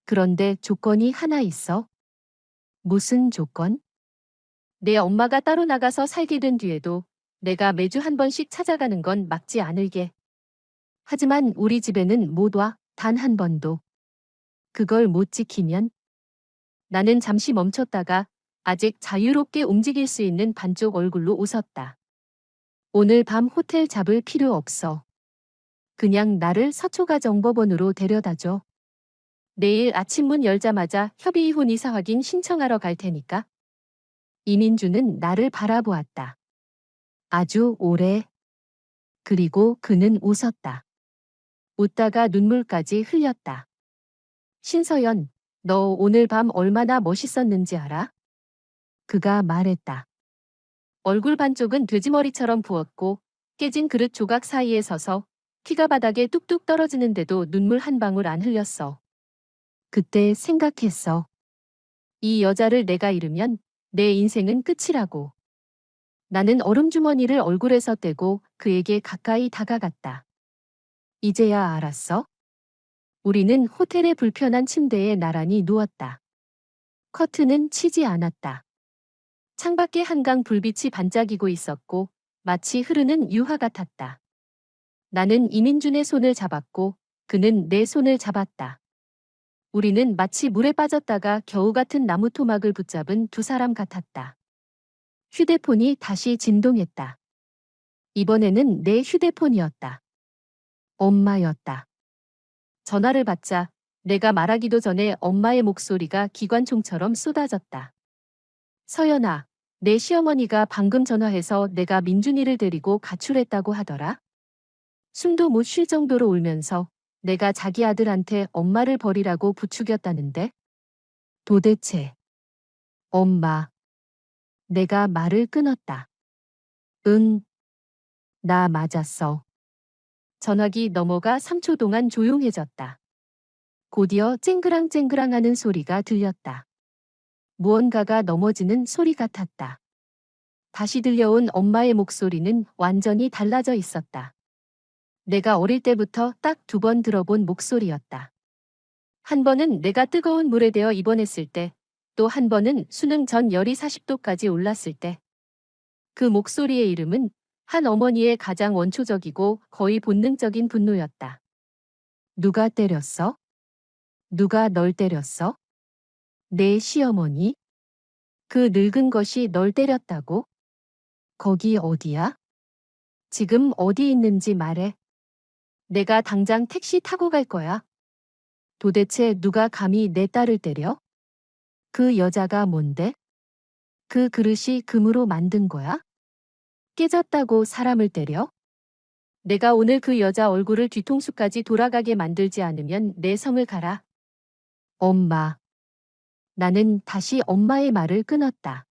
그런데 조건이 하나 있어. 무슨 조건? 내 엄마가 따로 나가서 살게 된 뒤에도 내가 매주 한 번씩 찾아가는 건 막지 않을게. 하지만 우리 집에는 못 와, 단 한 번도. 그걸 못 지키면? 나는 잠시 멈췄다가 아직 자유롭게 움직일 수 있는 반쪽 얼굴로 웃었다. 오늘 밤 호텔 잡을 필요 없어. 그냥 나를 서초가 정법원으로 데려다줘. 내일 아침 문 열자마자 협의 이혼 이사 확인 신청하러 갈 테니까. 이민주는 나를 바라보았다. 아주 오래. 그리고 그는 웃었다. 웃다가 눈물까지 흘렸다. 신서연, 너 오늘 밤 얼마나 멋있었는지 알아? 그가 말했다. 얼굴 반쪽은 돼지머리처럼 부었고 깨진 그릇 조각 사이에 서서 피가 바닥에 뚝뚝 떨어지는데도 눈물 한 방울 안 흘렸어. 그때 생각했어. 이 여자를 내가 잃으면 내 인생은 끝이라고. 나는 얼음주머니를 얼굴에서 떼고 그에게 가까이 다가갔다. 이제야 알았어? 우리는 호텔의 불편한 침대에 나란히 누웠다. 커튼은 치지 않았다. 창밖에 한강 불빛이 반짝이고 있었고 마치 흐르는 유화 같았다. 나는 이민준의 손을 잡았고 그는 내 손을 잡았다. 우리는 마치 물에 빠졌다가 겨우 같은 나무 토막을 붙잡은 두 사람 같았다. 휴대폰이 다시 진동했다. 이번에는 내 휴대폰이었다. 엄마였다. 전화를 받자 내가 말하기도 전에 엄마의 목소리가 기관총처럼 쏟아졌다. 서연아, 내 시어머니가 방금 전화해서 내가 민준이를 데리고 가출했다고 하더라. 숨도 못 쉴 정도로 울면서 내가 자기 아들한테 엄마를 버리라고 부추겼다는데? 도대체. 엄마. 내가 말을 끊었다. 응, 나 맞았어. 전화기 넘어가 3초 동안 조용해졌다. 곧이어 쨍그랑쨍그랑하는 소리가 들렸다. 무언가가 넘어지는 소리 같았다. 다시 들려온 엄마의 목소리는 완전히 달라져 있었다. 내가 어릴 때부터 딱 2번 들어본 목소리였다. 한 번은 내가 뜨거운 물에 데어 입원했을 때, 또 한 번은 수능 전 열이 40도까지 올랐을 때. 그 목소리의 이름은 한 어머니의 가장 원초적이고 거의 본능적인 분노였다. 누가 때렸어? 누가 널 때렸어? 내 시어머니? 그 늙은 것이 널 때렸다고? 거기 어디야? 지금 어디 있는지 말해. 내가 당장 택시 타고 갈 거야. 도대체 누가 감히 내 딸을 때려? 그 여자가 뭔데? 그 그릇이 금으로 만든 거야? 깨졌다고 사람을 때려? 내가 오늘 그 여자 얼굴을 뒤통수까지 돌아가게 만들지 않으면 내 성을 가라. 엄마. 나는 다시 엄마의 말을 끊었다.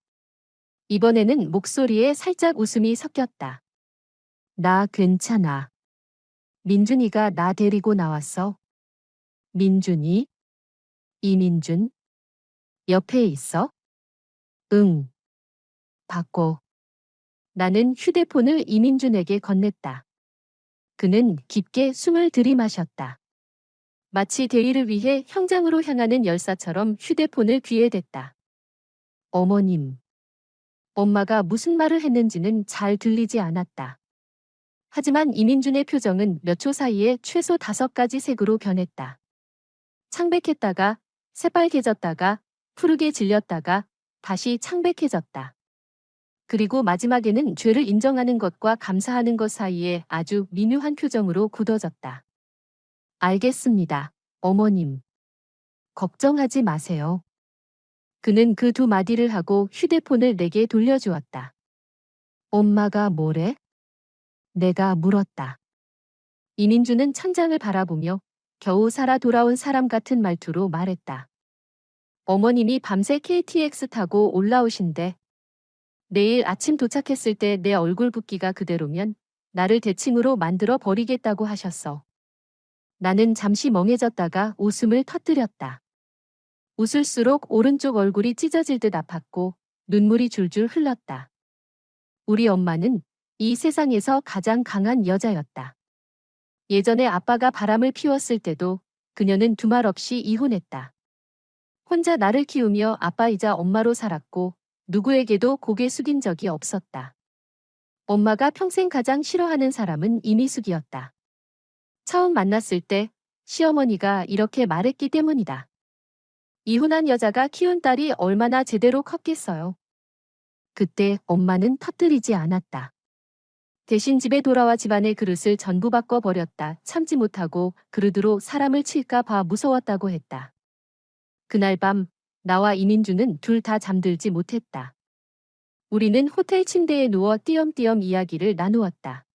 이번에는 목소리에 살짝 웃음이 섞였다. 나 괜찮아. 민준이가 나 데리고 나왔어. 민준이? 이민준? 옆에 있어? 응. 바꿔. 나는 휴대폰을 이민준에게 건넸다. 그는 깊게 숨을 들이마셨다. 마치 대의를 위해 형장으로 향하는 열사처럼 휴대폰을 귀에 댔다. 어머님. 엄마가 무슨 말을 했는지는 잘 들리지 않았다. 하지만 이민준의 표정은 몇 초 사이에 최소 5가지 색으로 변했다. 창백했다가, 새빨개졌다가, 푸르게 질렸다가, 다시 창백해졌다. 그리고 마지막에는 죄를 인정하는 것과 감사하는 것 사이에 아주 미묘한 표정으로 굳어졌다. 알겠습니다, 어머님. 걱정하지 마세요. 그는 그 2마디를 하고 휴대폰을 내게 돌려주었다. 엄마가 뭐래? 내가 물었다. 이민주는 천장을 바라보며 겨우 살아 돌아온 사람 같은 말투로 말했다. 어머님이 밤새 KTX 타고 올라오신대. 내일 아침 도착했을 때 내 얼굴 붓기가 그대로면 나를 대칭으로 만들어 버리겠다고 하셨어. 나는 잠시 멍해졌다가 웃음을 터뜨렸다. 웃을수록 오른쪽 얼굴이 찢어질 듯 아팠고 눈물이 줄줄 흘렀다. 우리 엄마는 이 세상에서 가장 강한 여자였다. 예전에 아빠가 바람을 피웠을 때도 그녀는 두말 없이 이혼했다. 혼자 나를 키우며 아빠이자 엄마로 살았고 누구에게도 고개 숙인 적이 없었다. 엄마가 평생 가장 싫어하는 사람은 이미숙이었다. 처음 만났을 때 시어머니가 이렇게 말했기 때문이다. 이혼한 여자가 키운 딸이 얼마나 제대로 컸겠어요. 그때 엄마는 터뜨리지 않았다. 대신 집에 돌아와 집안의 그릇을 전부 바꿔버렸다. 참지 못하고 그릇으로 사람을 칠까 봐 무서웠다고 했다. 그날 밤 나와 이민주는 둘 다 잠들지 못했다. 우리는 호텔 침대에 누워 띄엄띄엄 이야기를 나누었다.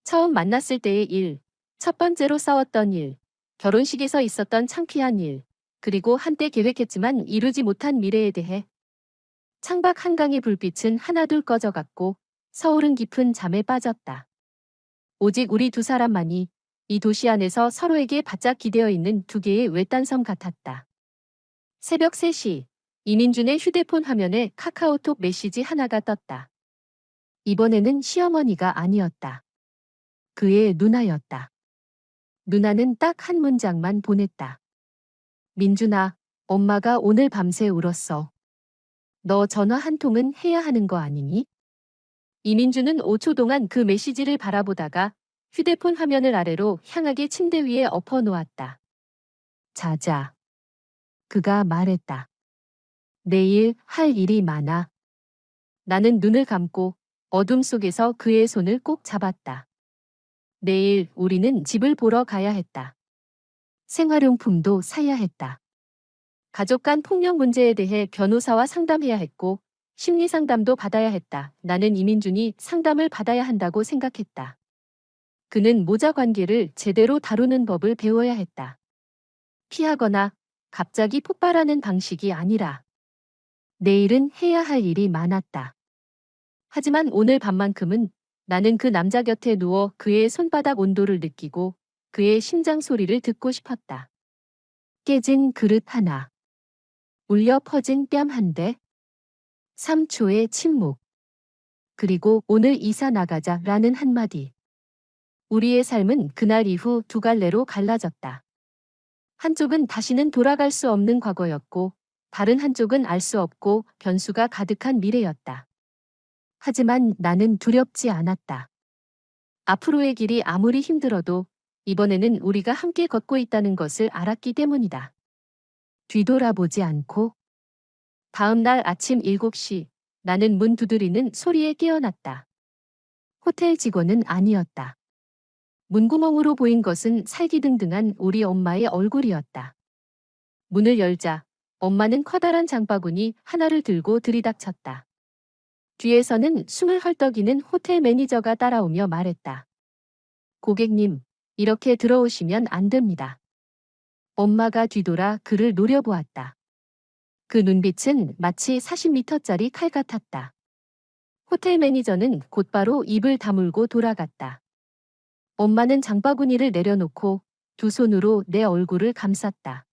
처음 만났을 때의 일, 첫 번째로 싸웠던 일, 결혼식에서 있었던 창피한 일, 그리고 한때 계획했지만 이루지 못한 미래에 대해. 창밖 한강의 불빛은 하나둘 꺼져갔고 서울은 깊은 잠에 빠졌다. 오직 우리 두 사람만이 이 도시 안에서 서로에게 바짝 기대어 있는 두 개의 외딴 섬 같았다. 새벽 3시, 이민준의 휴대폰 화면에 카카오톡 메시지 하나가 떴다. 이번에는 시어머니가 아니었다. 그의 누나였다. 누나는 딱 한 문장만 보냈다. 민준아, 엄마가 오늘 밤새 울었어. 너 전화 한 통은 해야 하는 거 아니니? 이민준은 5초 동안 그 메시지를 바라보다가 휴대폰 화면을 아래로 향하게 침대 위에 엎어 놓았다. 자자. 그가 말했다. 내일 할 일이 많아. 나는 눈을 감고 어둠 속에서 그의 손을 꼭 잡았다. 내일 우리는 집을 보러 가야 했다. 생활용품도 사야 했다. 가족 간 폭력 문제에 대해 변호사와 상담해야 했고 심리 상담도 받아야 했다. 나는 이민준이 상담을 받아야 한다고 생각했다. 그는 모자 관계를 제대로 다루는 법을 배워야 했다. 피하거나 갑자기 폭발하는 방식이 아니라. 내일은 해야 할 일이 많았다. 하지만 오늘 밤만큼은 나는 그 남자 곁에 누워 그의 손바닥 온도를 느끼고 그의 심장 소리를 듣고 싶었다. 깨진 그릇 하나. 울려 퍼진 뺨 한 대. 3초의 침묵. 그리고 오늘 이사 나가자 라는 한마디. 우리의 삶은 그날 이후 두 갈래로 갈라졌다. 한쪽은 다시는 돌아갈 수 없는 과거였고 다른 한쪽은 알 수 없고 변수가 가득한 미래였다. 하지만 나는 두렵지 않았다. 앞으로의 길이 아무리 힘들어도 이번에는 우리가 함께 걷고 있다는 것을 알았기 때문이다. 뒤돌아보지 않고. 다음 날 아침 7시 나는 문 두드리는 소리에 깨어났다. 호텔 직원은 아니었다. 문구멍으로 보인 것은 살기등등한 우리 엄마의 얼굴이었다. 문을 열자 엄마는 커다란 장바구니 하나를 들고 들이닥쳤다. 뒤에서는 숨을 헐떡이는 호텔 매니저가 따라오며 말했다. 고객님, 이렇게 들어오시면 안 됩니다. 엄마가 뒤돌아 그를 노려보았다. 그 눈빛은 마치 40m짜리 칼 같았다. 호텔 매니저는 곧바로 입을 다물고 돌아갔다. 엄마는 장바구니를 내려놓고 두 손으로 내 얼굴을 감쌌다.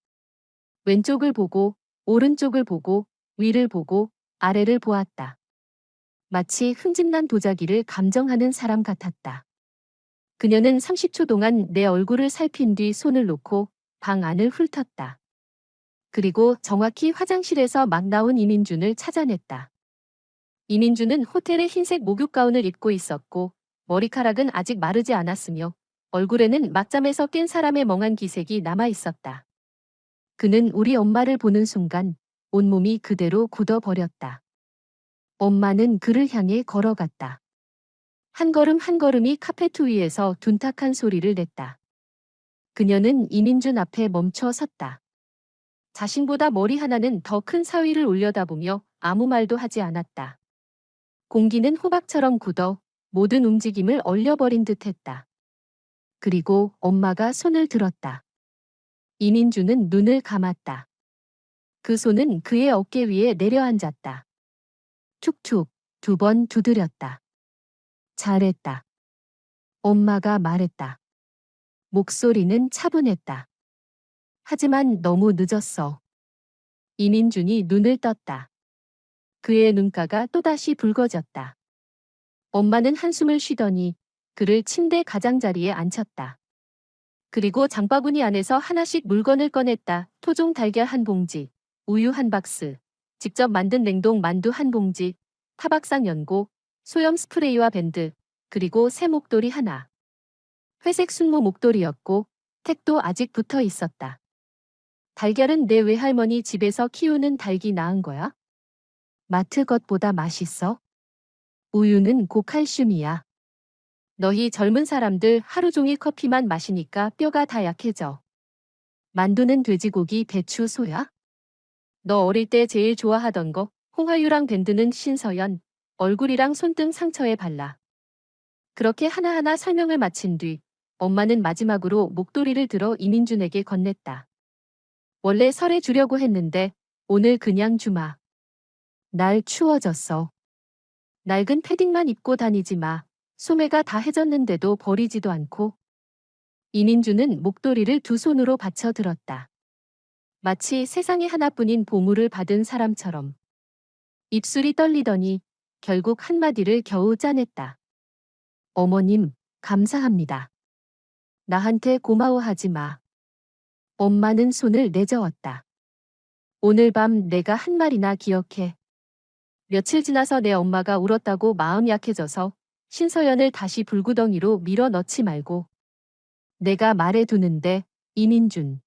왼쪽을 보고 오른쪽을 보고 위를 보고 아래를 보았다. 마치 흠집난 도자기를 감정하는 사람 같았다. 그녀는 30초 동안 내 얼굴을 살핀 뒤 손을 놓고 방 안을 훑었다. 그리고 정확히 화장실에서 막 나온 이민준을 찾아냈다. 이민준은 호텔의 흰색 목욕 가운을 입고 있었고 머리카락은 아직 마르지 않았으며 얼굴에는 막잠에서 깬 사람의 멍한 기색이 남아 있었다. 그는 우리 엄마를 보는 순간 온몸이 그대로 굳어버렸다. 엄마는 그를 향해 걸어갔다. 한 걸음 한 걸음이 카페트 위에서 둔탁한 소리를 냈다. 그녀는 이민준 앞에 멈춰 섰다. 자신보다 머리 하나는 더 큰 사위를 올려다보며 아무 말도 하지 않았다. 공기는 호박처럼 굳어 모든 움직임을 얼려버린 듯했다. 그리고 엄마가 손을 들었다. 이민준은 눈을 감았다. 그 손은 그의 어깨 위에 내려앉았다. 툭툭 2번 두드렸다. 잘했다. 엄마가 말했다. 목소리는 차분했다. 하지만 너무 늦었어. 이민준이 눈을 떴다. 그의 눈가가 또다시 붉어졌다. 엄마는 한숨을 쉬더니 그를 침대 가장자리에 앉혔다. 그리고 장바구니 안에서 하나씩 물건을 꺼냈다. 토종 달걀 한 봉지, 우유 한 박스, 직접 만든 냉동 만두 한 봉지, 타박상 연고, 소염 스프레이와 밴드, 그리고 새 목도리 하나. 회색 순무 목도리였고 택도 아직 붙어 있었다. 달걀은 내 외할머니 집에서 키우는 닭이 낳은 거야? 마트 것보다 맛있어? 우유는 고칼슘이야. 너희 젊은 사람들 하루 종일 커피만 마시니까 뼈가 다 약해져. 만두는 돼지고기, 배추, 소야? 너 어릴 때 제일 좋아하던 거, 홍하유랑 밴드는 신서연, 얼굴이랑 손등 상처에 발라. 그렇게 하나하나 설명을 마친 뒤 엄마는 마지막으로 목도리를 들어 이민준에게 건넸다. 원래 설에 주려고 했는데 오늘 그냥 주마. 날 추워졌어. 낡은 패딩만 입고 다니지 마. 소매가 다 해졌는데도 버리지도 않고. 이민준은 목도리를 두 손으로 받쳐 들었다. 마치 세상에 하나뿐인 보물을 받은 사람처럼. 입술이 떨리더니 결국 한마디를 겨우 짜냈다. 어머님, 감사합니다. 나한테 고마워하지 마. 엄마는 손을 내저었다. 오늘 밤 내가 한 말이나 기억해. 며칠 지나서 내 엄마가 울었다고 마음 약해져서 신서연을 다시 불구덩이로 밀어 넣지 말고. 내가 말해두는데, 이민준.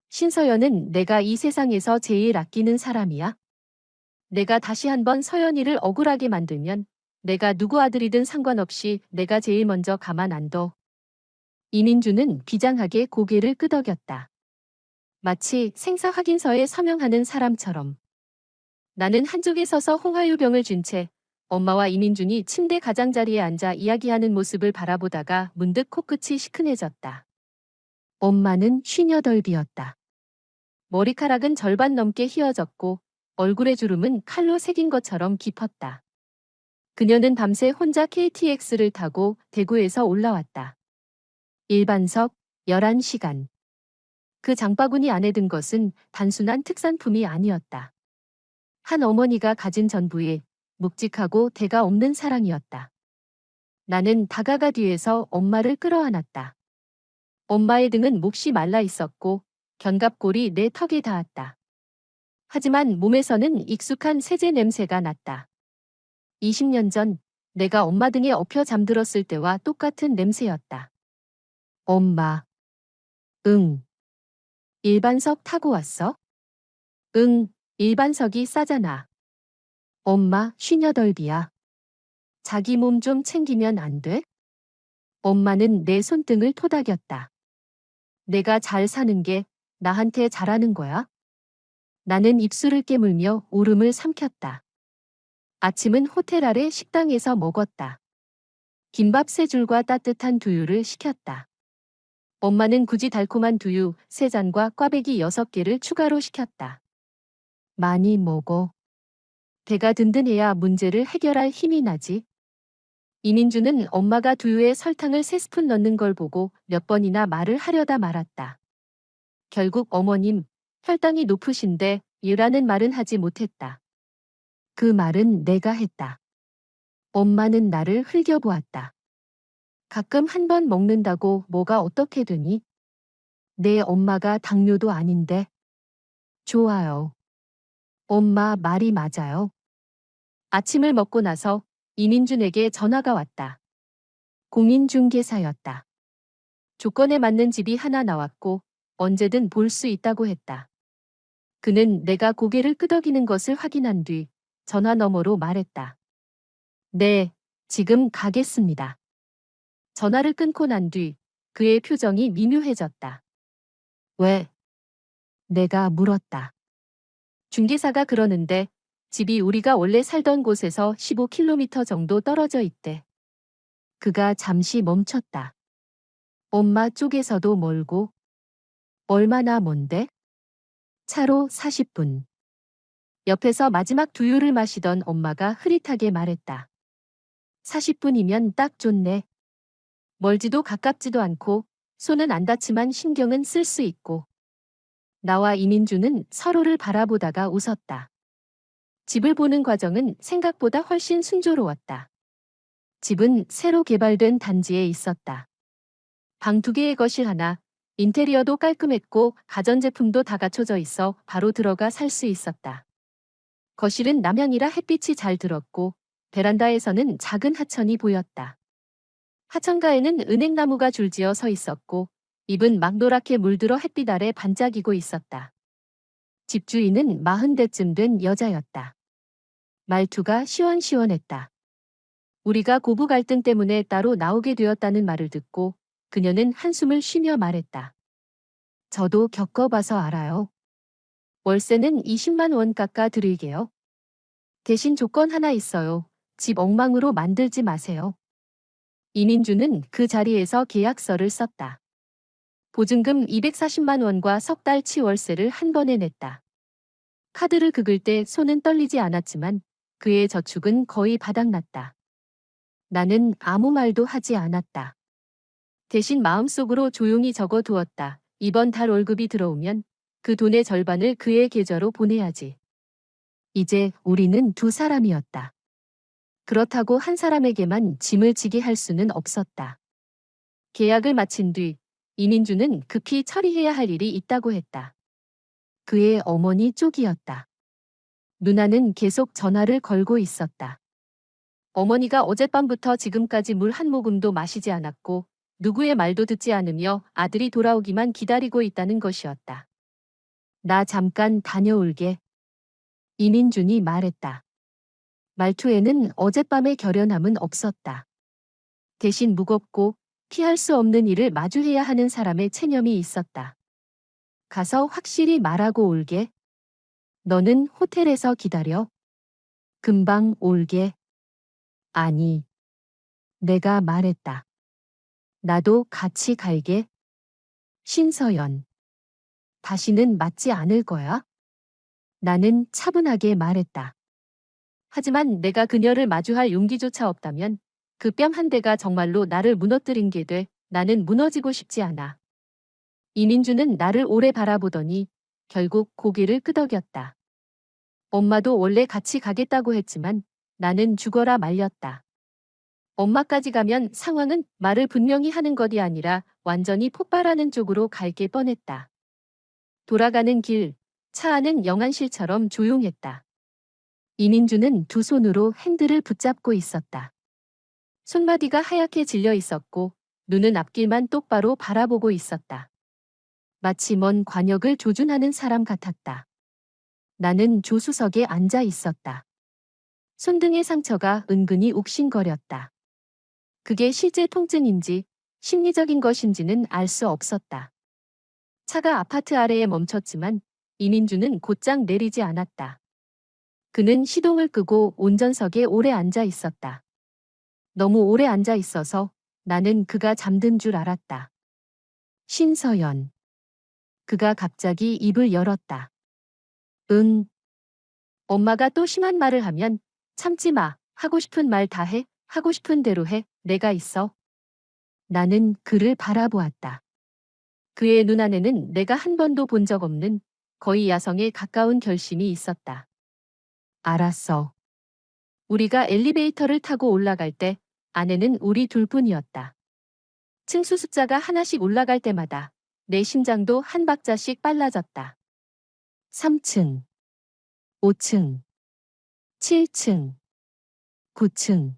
신서연은 내가 이 세상에서 제일 아끼는 사람이야. 내가 다시 한번 서연이를 억울하게 만들면 내가 누구 아들이든 상관없이 내가 제일 먼저 가만 안 둬. 이민준은 비장하게 고개를 끄덕였다. 마치 생사 확인서에 서명하는 사람처럼. 나는 한쪽에 서서 홍화유병을 쥔 채 엄마와 이민준이 침대 가장자리에 앉아 이야기하는 모습을 바라보다가 문득 코끝이 시큰해졌다. 엄마는 58이었다. 머리카락은 절반 넘게 휘어졌고 얼굴의 주름은 칼로 새긴 것처럼 깊었다. 그녀는 밤새 혼자 KTX를 타고 대구에서 올라왔다. 일반석 11시간. 그 장바구니 안에 든 것은 단순한 특산품이 아니었다. 한 어머니가 가진 전부에 묵직하고 대가 없는 사랑이었다. 나는 다가가 뒤에서 엄마를 끌어안았다. 엄마의 등은 몹시 말라 있었고 견갑골이 내 턱에 닿았다. 하지만 몸에서는 익숙한 세제 냄새가 났다. 20년 전 내가 엄마 등에 엎여 잠들었을 때와 똑같은 냄새였다. 엄마. 응. 일반석 타고 왔어? 응, 일반석이 싸잖아. 엄마 58이야. 자기 몸 좀 챙기면 안 돼? 엄마는 내 손등을 토닥였다. 내가 잘 사는 게 나한테 잘하는 거야? 나는 입술을 깨물며 울음을 삼켰다. 아침은 호텔 아래 식당에서 먹었다. 김밥 3줄과 따뜻한 두유를 시켰다. 엄마는 굳이 달콤한 두유 3잔과 꽈배기 6개를 추가로 시켰다. 많이 먹어. 배가 든든해야 문제를 해결할 힘이 나지. 이민주는 엄마가 두유에 설탕을 3스푼 넣는 걸 보고 몇 번이나 말을 하려다 말았다. 결국 어머님, 혈당이 높으신데 이라는 말은 하지 못했다. 그 말은 내가 했다. 엄마는 나를 흘겨보았다. 가끔 한 번 먹는다고 뭐가 어떻게 되니? 내 엄마가 당뇨도 아닌데. 좋아요. 엄마 말이 맞아요. 아침을 먹고 나서 이민준에게 전화가 왔다. 공인중개사였다. 조건에 맞는 집이 하나 나왔고 언제든 볼 수 있다고 했다. 그는 내가 고개를 끄덕이는 것을 확인한 뒤 전화 너머로 말했다. 네, 지금 가겠습니다. 전화를 끊고 난 뒤 그의 표정이 미묘해졌다. 왜? 내가 물었다. 중개사가 그러는데 집이 우리가 원래 살던 곳에서 15km 정도 떨어져 있대. 그가 잠시 멈췄다. 엄마 쪽에서도 멀고. 얼마나 먼데? 차로 40분. 옆에서 마지막 두유를 마시던 엄마가 흐릿하게 말했다. 40분이면 딱 좋네. 멀지도 가깝지도 않고 손은 안 닿지만 신경은 쓸 수 있고. 나와 이민주는 서로를 바라보다가 웃었다. 집을 보는 과정은 생각보다 훨씬 순조로웠다. 집은 새로 개발된 단지에 있었다. 방 2개의 거실 하나, 인테리어도 깔끔했고 가전제품도 다 갖춰져 있어 바로 들어가 살 수 있었다. 거실은 남향이라 햇빛이 잘 들었고 베란다에서는 작은 하천이 보였다. 하천가에는 은행나무가 줄지어 서 있었고 잎은 막 노랗게 물들어 햇빛 아래 반짝이고 있었다. 집주인은 40대쯤 된 여자였다. 말투가 시원시원했다. 우리가 고부 갈등 때문에 따로 나오게 되었다는 말을 듣고 그녀는 한숨을 쉬며 말했다. 저도 겪어봐서 알아요. 월세는 20만 원 깎아 드릴게요. 대신 조건 하나 있어요. 집 엉망으로 만들지 마세요. 이민주는 그 자리에서 계약서를 썼다. 보증금 240만 원과 석 달치 월세를 한 번에 냈다. 카드를 긁을 때 손은 떨리지 않았지만 그의 저축은 거의 바닥났다. 나는 아무 말도 하지 않았다. 대신 마음속으로 조용히 적어두었다. 이번 달 월급이 들어오면 그 돈의 절반을 그의 계좌로 보내야지. 이제 우리는 두 사람이었다. 그렇다고 한 사람에게만 짐을 지게 할 수는 없었다. 계약을 마친 뒤 이민주는 급히 처리해야 할 일이 있다고 했다. 그의 어머니 쪽이었다. 누나는 계속 전화를 걸고 있었다. 어머니가 어젯밤부터 지금까지 물 한 모금도 마시지 않았고 누구의 말도 듣지 않으며 아들이 돌아오기만 기다리고 있다는 것이었다. 나 잠깐 다녀올게. 이민준이 말했다. 말투에는 어젯밤의 결연함은 없었다. 대신 무겁고 피할 수 없는 일을 마주해야 하는 사람의 체념이 있었다. 가서 확실히 말하고 올게. 너는 호텔에서 기다려. 금방 올게. 아니, 내가 말했다. 나도 같이 갈게. 신서연. 다시는 맞지 않을 거야? 나는 차분하게 말했다. 하지만 내가 그녀를 마주할 용기조차 없다면 그 뺨 한 대가 정말로 나를 무너뜨린 게 돼. 나는 무너지고 싶지 않아. 이민주는 나를 오래 바라보더니 결국 고개를 끄덕였다. 엄마도 원래 같이 가겠다고 했지만 나는 죽어라 말렸다. 엄마까지 가면 상황은 말을 분명히 하는 것이 아니라 완전히 폭발하는 쪽으로 갈 게 뻔했다. 돌아가는 길, 차 안은 영안실처럼 조용했다. 이민주는 두 손으로 핸들을 붙잡고 있었다. 손마디가 하얗게 질려 있었고 눈은 앞길만 똑바로 바라보고 있었다. 마치 먼 관역을 조준하는 사람 같았다. 나는 조수석에 앉아 있었다. 손등의 상처가 은근히 욱신거렸다. 그게 실제 통증인지 심리적인 것인지는 알 수 없었다. 차가 아파트 아래에 멈췄지만 이민주는 곧장 내리지 않았다. 그는 시동을 끄고 운전석에 오래 앉아 있었다. 너무 오래 앉아 있어서 나는 그가 잠든 줄 알았다. 신서연. 그가 갑자기 입을 열었다. 응. 엄마가 또 심한 말을 하면 참지 마. 하고 싶은 말 다 해. 하고 싶은 대로 해. 내가 있어. 나는 그를 바라보았다. 그의 눈 안에는 내가 한 번도 본 적 없는 거의 야성에 가까운 결심이 있었다. 알았어. 우리가 엘리베이터를 타고 올라갈 때 안에는 우리 둘뿐이었다. 층수 숫자가 하나씩 올라갈 때마다 내 심장도 한 박자씩 빨라졌다. 3층, 5층, 7층, 9층.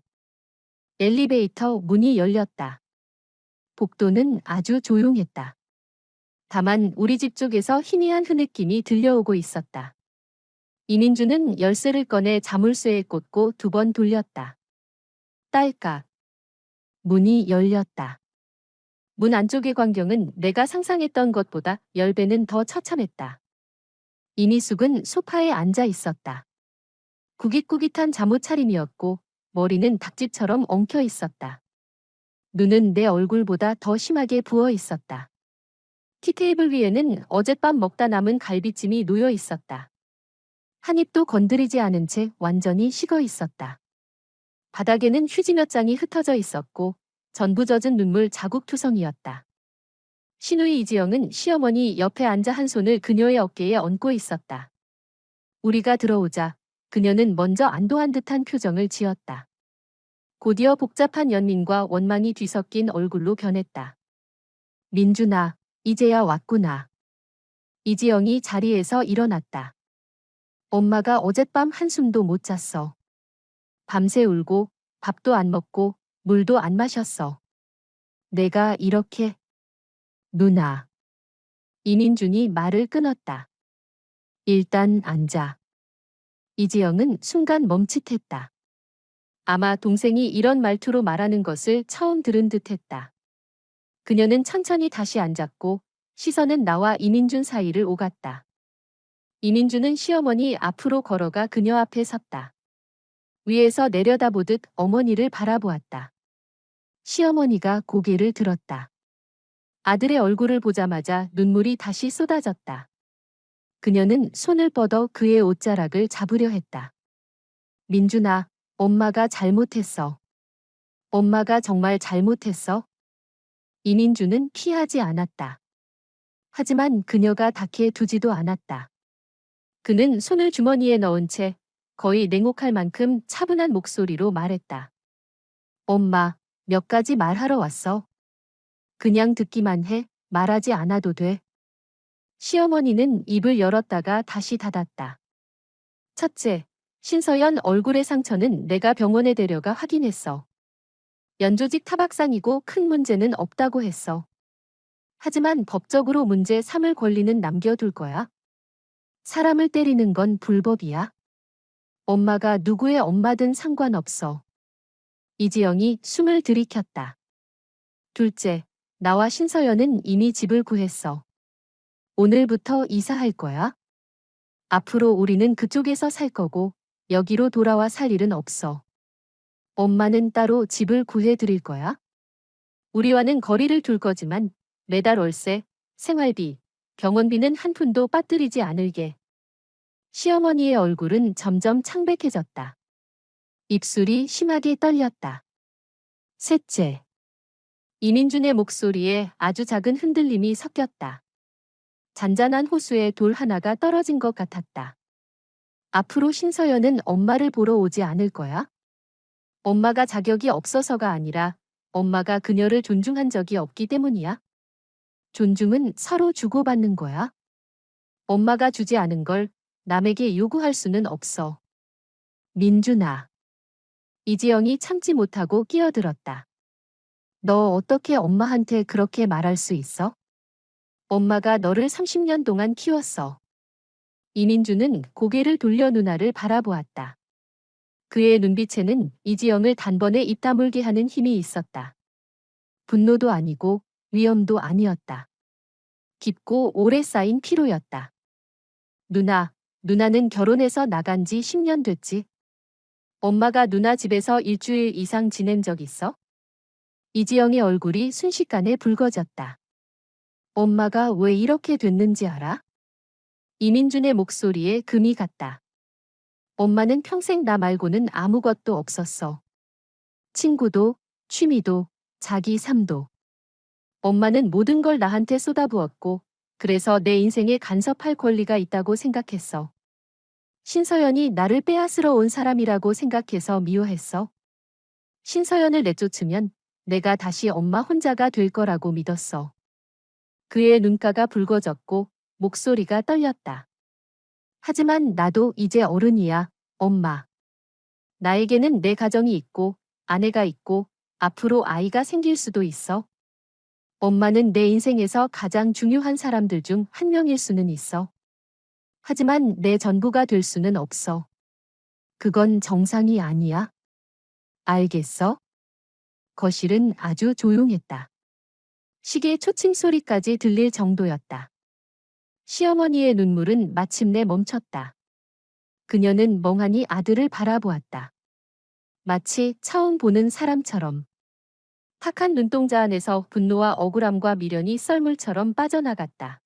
엘리베이터 문이 열렸다. 복도는 아주 조용했다. 다만 우리 집 쪽에서 희미한 흐느낌이 들려오고 있었다. 이민주는 열쇠를 꺼내 자물쇠에 꽂고 두 번 돌렸다. 딸깍. 문이 열렸다. 문 안쪽의 광경은 내가 상상했던 것보다 10배는 더 처참했다. 이미숙은 소파에 앉아 있었다. 구깃구깃한 잠옷 차림이었고 머리는 닭집처럼 엉켜 있었다. 눈은 내 얼굴보다 더 심하게 부어 있었다. 티테이블 위에는 어젯밤 먹다 남은 갈비찜이 놓여 있었다. 한 입도 건드리지 않은 채 완전히 식어 있었다. 바닥에는 휴지 몇 장이 흩어져 있었고 전부 젖은 눈물 자국투성이었다. 시누이 이지영은 시어머니 옆에 앉아 한 손을 그녀의 어깨에 얹고 있었다. 우리가 들어오자 그녀는 먼저 안도한 듯한 표정을 지었다. 곧이어 복잡한 연민과 원망이 뒤섞인 얼굴로 변했다. 민준아, 이제야 왔구나. 이지영이 자리에서 일어났다. 엄마가 어젯밤 한숨도 못 잤어. 밤새 울고 밥도 안 먹고 물도 안 마셨어. 내가 이렇게. 누나. 이민준이 말을 끊었다. 일단 앉아. 이지영은 순간 멈칫했다. 아마 동생이 이런 말투로 말하는 것을 처음 들은 듯했다. 그녀는 천천히 다시 앉았고 시선은 나와 이민준 사이를 오갔다. 이민준은 시어머니 앞으로 걸어가 그녀 앞에 섰다. 위에서 내려다보듯 어머니를 바라보았다. 시어머니가 고개를 들었다. 아들의 얼굴을 보자마자 눈물이 다시 쏟아졌다. 그녀는 손을 뻗어 그의 옷자락을 잡으려 했다. 민준아, 엄마가 잘못했어. 엄마가 정말 잘못했어? 이민주는 피하지 않았다. 하지만 그녀가 닿게 두지도 않았다. 그는 손을 주머니에 넣은 채 거의 냉혹할 만큼 차분한 목소리로 말했다. 엄마, 몇 가지 말하러 왔어. 그냥 듣기만 해. 말하지 않아도 돼. 시어머니는 입을 열었다가 다시 닫았다. 첫째, 신서연 얼굴의 상처는 내가 병원에 데려가 확인했어. 연조직 타박상이고 큰 문제는 없다고 했어. 하지만 법적으로 문제 삼을 권리는 남겨둘 거야. 사람을 때리는 건 불법이야. 엄마가 누구의 엄마든 상관없어. 이지영이 숨을 들이켰다. 둘째, 나와 신서연은 이미 집을 구했어. 오늘부터 이사할 거야. 앞으로 우리는 그쪽에서 살 거고 여기로 돌아와 살 일은 없어. 엄마는 따로 집을 구해드릴 거야. 우리와는 거리를 둘 거지만 매달 월세, 생활비, 병원비는 한 푼도 빠뜨리지 않을게. 시어머니의 얼굴은 점점 창백해졌다. 입술이 심하게 떨렸다. 셋째. 이민준의 목소리에 아주 작은 흔들림이 섞였다. 잔잔한 호수에 돌 하나가 떨어진 것 같았다. 앞으로 신서연은 엄마를 보러 오지 않을 거야? 엄마가 자격이 없어서가 아니라 엄마가 그녀를 존중한 적이 없기 때문이야. 존중은 서로 주고받는 거야. 엄마가 주지 않은 걸 남에게 요구할 수는 없어. 민준아. 이지영이 참지 못하고 끼어들었다. 너 어떻게 엄마한테 그렇게 말할 수 있어? 엄마가 너를 30년 동안 키웠어. 이민주는 고개를 돌려 누나를 바라보았다. 그의 눈빛에는 이지영을 단번에 입 다물게 하는 힘이 있었다. 분노도 아니고 위험도 아니었다. 깊고 오래 쌓인 피로였다. 누나는 결혼해서 나간 지 10년 됐지. 엄마가 누나 집에서 일주일 이상 지낸 적 있어? 이지영의 얼굴이 순식간에 붉어졌다. 엄마가 왜 이렇게 됐는지 알아? 이민준의 목소리에 금이 갔다. 엄마는 평생 나 말고는 아무것도 없었어. 친구도, 취미도, 자기 삶도. 엄마는 모든 걸 나한테 쏟아부었고, 그래서 내 인생에 간섭할 권리가 있다고 생각했어. 신서연이 나를 빼앗으러 온 사람이라고 생각해서 미워했어. 신서연을 내쫓으면 내가 다시 엄마 혼자가 될 거라고 믿었어. 그의 눈가가 붉어졌고 목소리가 떨렸다. 하지만 나도 이제 어른이야, 엄마. 나에게는 내 가정이 있고 아내가 있고 앞으로 아이가 생길 수도 있어. 엄마는 내 인생에서 가장 중요한 사람들 중 한 명일 수는 있어. 하지만 내 전부가 될 수는 없어. 그건 정상이 아니야. 알겠어? 거실은 아주 조용했다. 시계 초침 소리까지 들릴 정도였다. 시어머니의 눈물은 마침내 멈췄다. 그녀는 멍하니 아들을 바라보았다. 마치 처음 보는 사람처럼. 탁한 눈동자 안에서 분노와 억울함과 미련이 썰물처럼 빠져나갔다.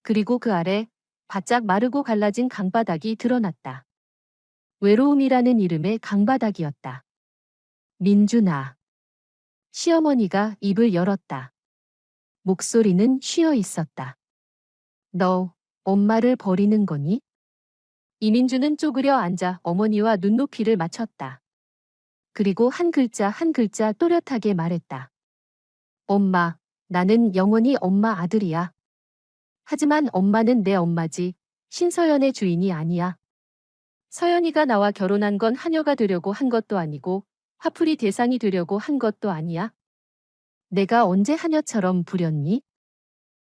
그리고 그 아래 바짝 마르고 갈라진 강바닥이 드러났다. 외로움이라는 이름의 강바닥이었다. 민준아. 시어머니가 입을 열었다. 목소리는 쉬어 있었다. 너 엄마를 버리는 거니? 이민주는 쪼그려 앉아 어머니와 눈높이를 맞췄다. 그리고 한 글자 한 글자 또렷하게 말했다. 엄마, 나는 영원히 엄마 아들이야. 하지만 엄마는 내 엄마지, 신서연의 주인이 아니야. 서연이가 나와 결혼한 건 하녀가 되려고 한 것도 아니고 화풀이 대상이 되려고 한 것도 아니야. 내가 언제 하녀처럼 부렸니?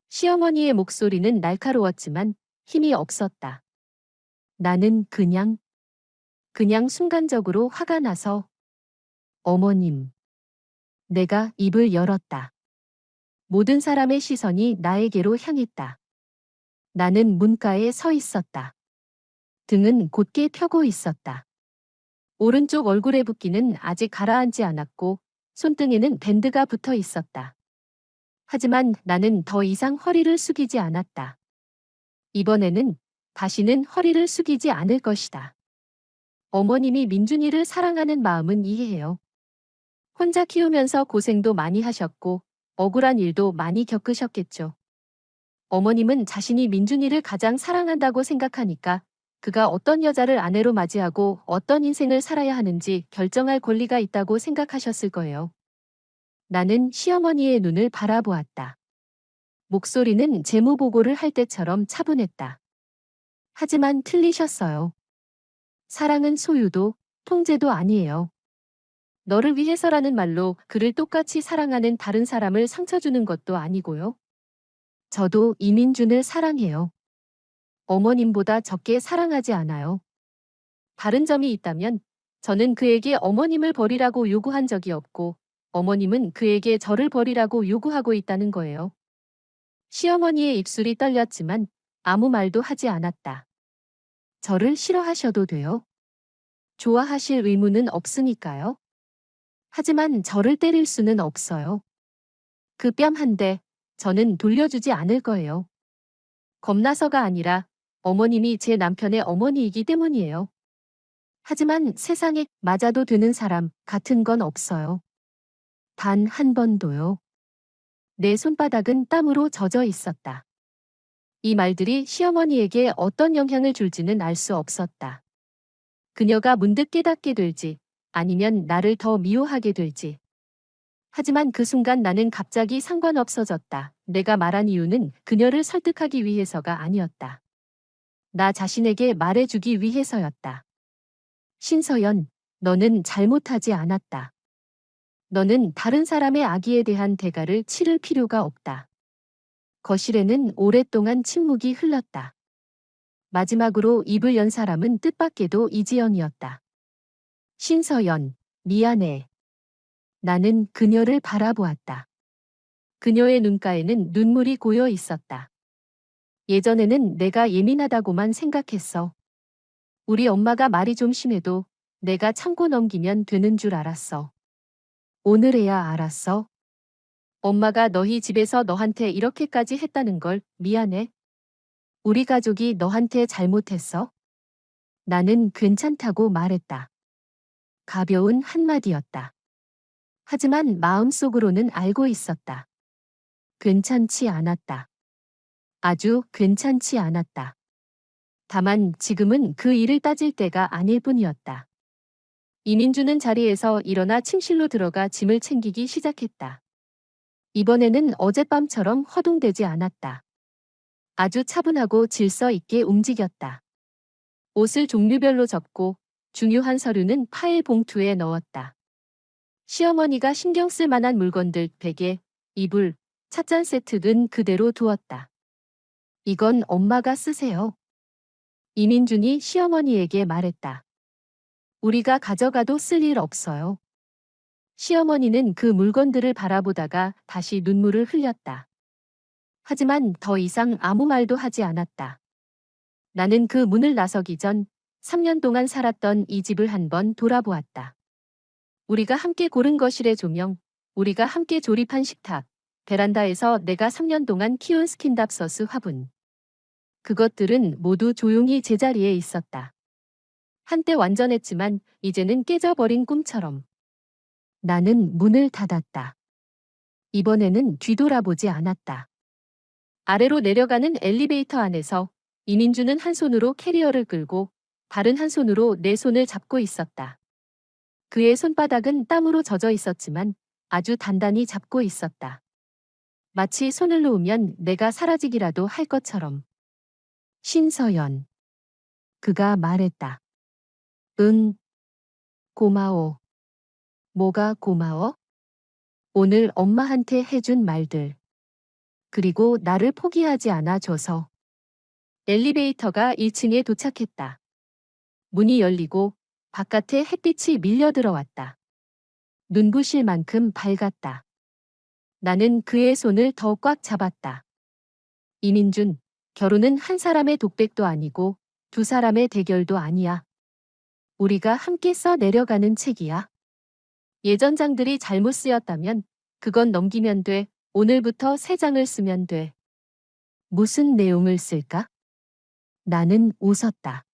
시어머니의 목소리는 날카로웠지만 힘이 없었다. 나는 그냥 순간적으로 화가 나서. 어머님. 내가 입을 열었다. 모든 사람의 시선이 나에게로 향했다. 나는 문가에 서 있었다. 등은 곧게 펴고 있었다. 오른쪽 얼굴의 붓기는 아직 가라앉지 않았고 손등에는 밴드가 붙어 있었다. 하지만 나는 더 이상 허리를 숙이지 않았다. 이번에는 다시는 허리를 숙이지 않을 것이다. 어머님이 민준이를 사랑하는 마음은 이해해요. 혼자 키우면서 고생도 많이 하셨고 억울한 일도 많이 겪으셨겠죠. 어머님은 자신이 민준이를 가장 사랑한다고 생각하니까 그가 어떤 여자를 아내로 맞이하고 어떤 인생을 살아야 하는지 결정할 권리가 있다고 생각하셨을 거예요. 나는 시어머니의 눈을 바라보았다. 목소리는 재무보고를 할 때처럼 차분했다. 하지만 틀리셨어요. 사랑은 소유도, 통제도 아니에요. 너를 위해서라는 말로 그를 똑같이 사랑하는 다른 사람을 상처 주는 것도 아니고요. 저도 이민준을 사랑해요. 어머님보다 적게 사랑하지 않아요. 다른 점이 있다면 저는 그에게 어머님을 버리라고 요구한 적이 없고 어머님은 그에게 저를 버리라고 요구하고 있다는 거예요. 시어머니의 입술이 떨렸지만 아무 말도 하지 않았다. 저를 싫어하셔도 돼요. 좋아하실 의무는 없으니까요. 하지만 저를 때릴 수는 없어요. 그 뺨 한 대 저는 돌려주지 않을 거예요. 겁나서가 아니라 어머님이 제 남편의 어머니이기 때문이에요. 하지만 세상에 맞아도 되는 사람 같은 건 없어요. 단 한 번도요. 내 손바닥은 땀으로 젖어 있었다. 이 말들이 시어머니에게 어떤 영향을 줄지는 알 수 없었다. 그녀가 문득 깨닫게 될지 아니면 나를 더 미워하게 될지. 하지만 그 순간 나는 갑자기 상관없어졌다. 내가 말한 이유는 그녀를 설득하기 위해서가 아니었다. 나 자신에게 말해주기 위해서였다. 신서연, 너는 잘못하지 않았다. 너는 다른 사람의 악의에 대한 대가를 치를 필요가 없다. 거실에는 오랫동안 침묵이 흘렀다. 마지막으로 입을 연 사람은 뜻밖에도 이지연이었다. 신서연, 미안해. 나는 그녀를 바라보았다. 그녀의 눈가에는 눈물이 고여 있었다. 예전에는 내가 예민하다고만 생각했어. 우리 엄마가 말이 좀 심해도 내가 참고 넘기면 되는 줄 알았어. 오늘에야 알았어. 엄마가 너희 집에서 너한테 이렇게까지 했다는 걸 미안해. 우리 가족이 너한테 잘못했어? 나는 괜찮다고 말했다. 가벼운 한마디였다. 하지만 마음속으로는 알고 있었다. 괜찮지 않았다. 아주 괜찮지 않았다. 다만 지금은 그 일을 따질 때가 아닐 뿐이었다. 이민주는 자리에서 일어나 침실로 들어가 짐을 챙기기 시작했다. 이번에는 어젯밤처럼 허둥대지 않았다. 아주 차분하고 질서 있게 움직였다. 옷을 종류별로 접고 중요한 서류는 파일 봉투에 넣었다. 시어머니가 신경 쓸 만한 물건들 베개, 이불, 찻잔 세트는 그대로 두었다. 이건 엄마가 쓰세요. 이민준이 시어머니에게 말했다. 우리가 가져가도 쓸 일 없어요. 시어머니는 그 물건들을 바라보다가 다시 눈물을 흘렸다. 하지만 더 이상 아무 말도 하지 않았다. 나는 그 문을 나서기 전 3년 동안 살았던 이 집을 한번 돌아보았다. 우리가 함께 고른 거실의 조명, 우리가 함께 조립한 식탁, 베란다에서 내가 3년 동안 키운 스킨답서스 화분. 그것들은 모두 조용히 제자리에 있었다. 한때 완전했지만 이제는 깨져버린 꿈처럼. 나는 문을 닫았다. 이번에는 뒤돌아보지 않았다. 아래로 내려가는 엘리베이터 안에서 이민주는 한 손으로 캐리어를 끌고 다른 한 손으로 내 손을 잡고 있었다. 그의 손바닥은 땀으로 젖어 있었지만 아주 단단히 잡고 있었다. 마치 손을 놓으면 내가 사라지기라도 할 것처럼. 신서연. 그가 말했다. 응. 고마워. 뭐가 고마워? 오늘 엄마한테 해준 말들. 그리고 나를 포기하지 않아 줘서. 엘리베이터가 1층에 도착했다. 문이 열리고 바깥에 햇빛이 밀려 들어왔다. 눈부실 만큼 밝았다. 나는 그의 손을 더 꽉 잡았다. 이민준, 결혼은 한 사람의 독백도 아니고 두 사람의 대결도 아니야. 우리가 함께 써 내려가는 책이야. 예전 장들이 잘못 쓰였다면 그건 넘기면 돼. 오늘부터 새 장을 쓰면 돼. 무슨 내용을 쓸까? 나는 웃었다.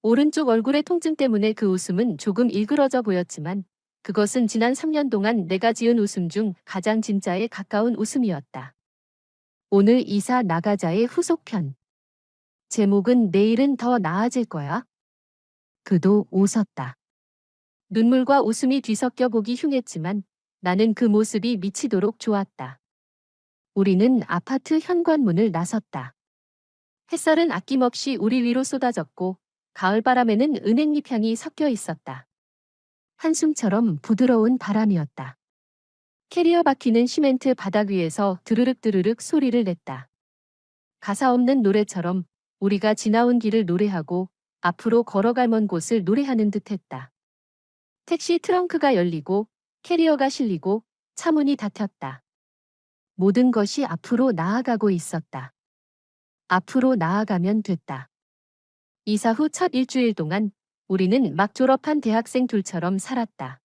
오른쪽 얼굴의 통증 때문에 그 웃음은 조금 일그러져 보였지만 그것은 지난 3년 동안 내가 지은 웃음 중 가장 진짜에 가까운 웃음이었다. 오늘 이사 나가자의 후속편. 제목은 내일은 더 나아질 거야. 그도 웃었다. 눈물과 웃음이 뒤섞여 보기 흉했지만 나는 그 모습이 미치도록 좋았다. 우리는 아파트 현관문을 나섰다. 햇살은 아낌없이 우리 위로 쏟아졌고 가을바람에는 은행잎 향이 섞여 있었다. 한숨처럼 부드러운 바람이었다. 캐리어 바퀴는 시멘트 바닥 위에서 드르륵 드르륵 소리를 냈다. 가사 없는 노래처럼 우리가 지나온 길을 노래하고 앞으로 걸어갈 먼 곳을 노래하는 듯했다. 택시 트렁크가 열리고 캐리어가 실리고 차 문이 닫혔다. 모든 것이 앞으로 나아가고 있었다. 앞으로 나아가면 됐다. 이사 후 첫 일주일 동안 우리는 막 졸업한 대학생 둘처럼 살았다.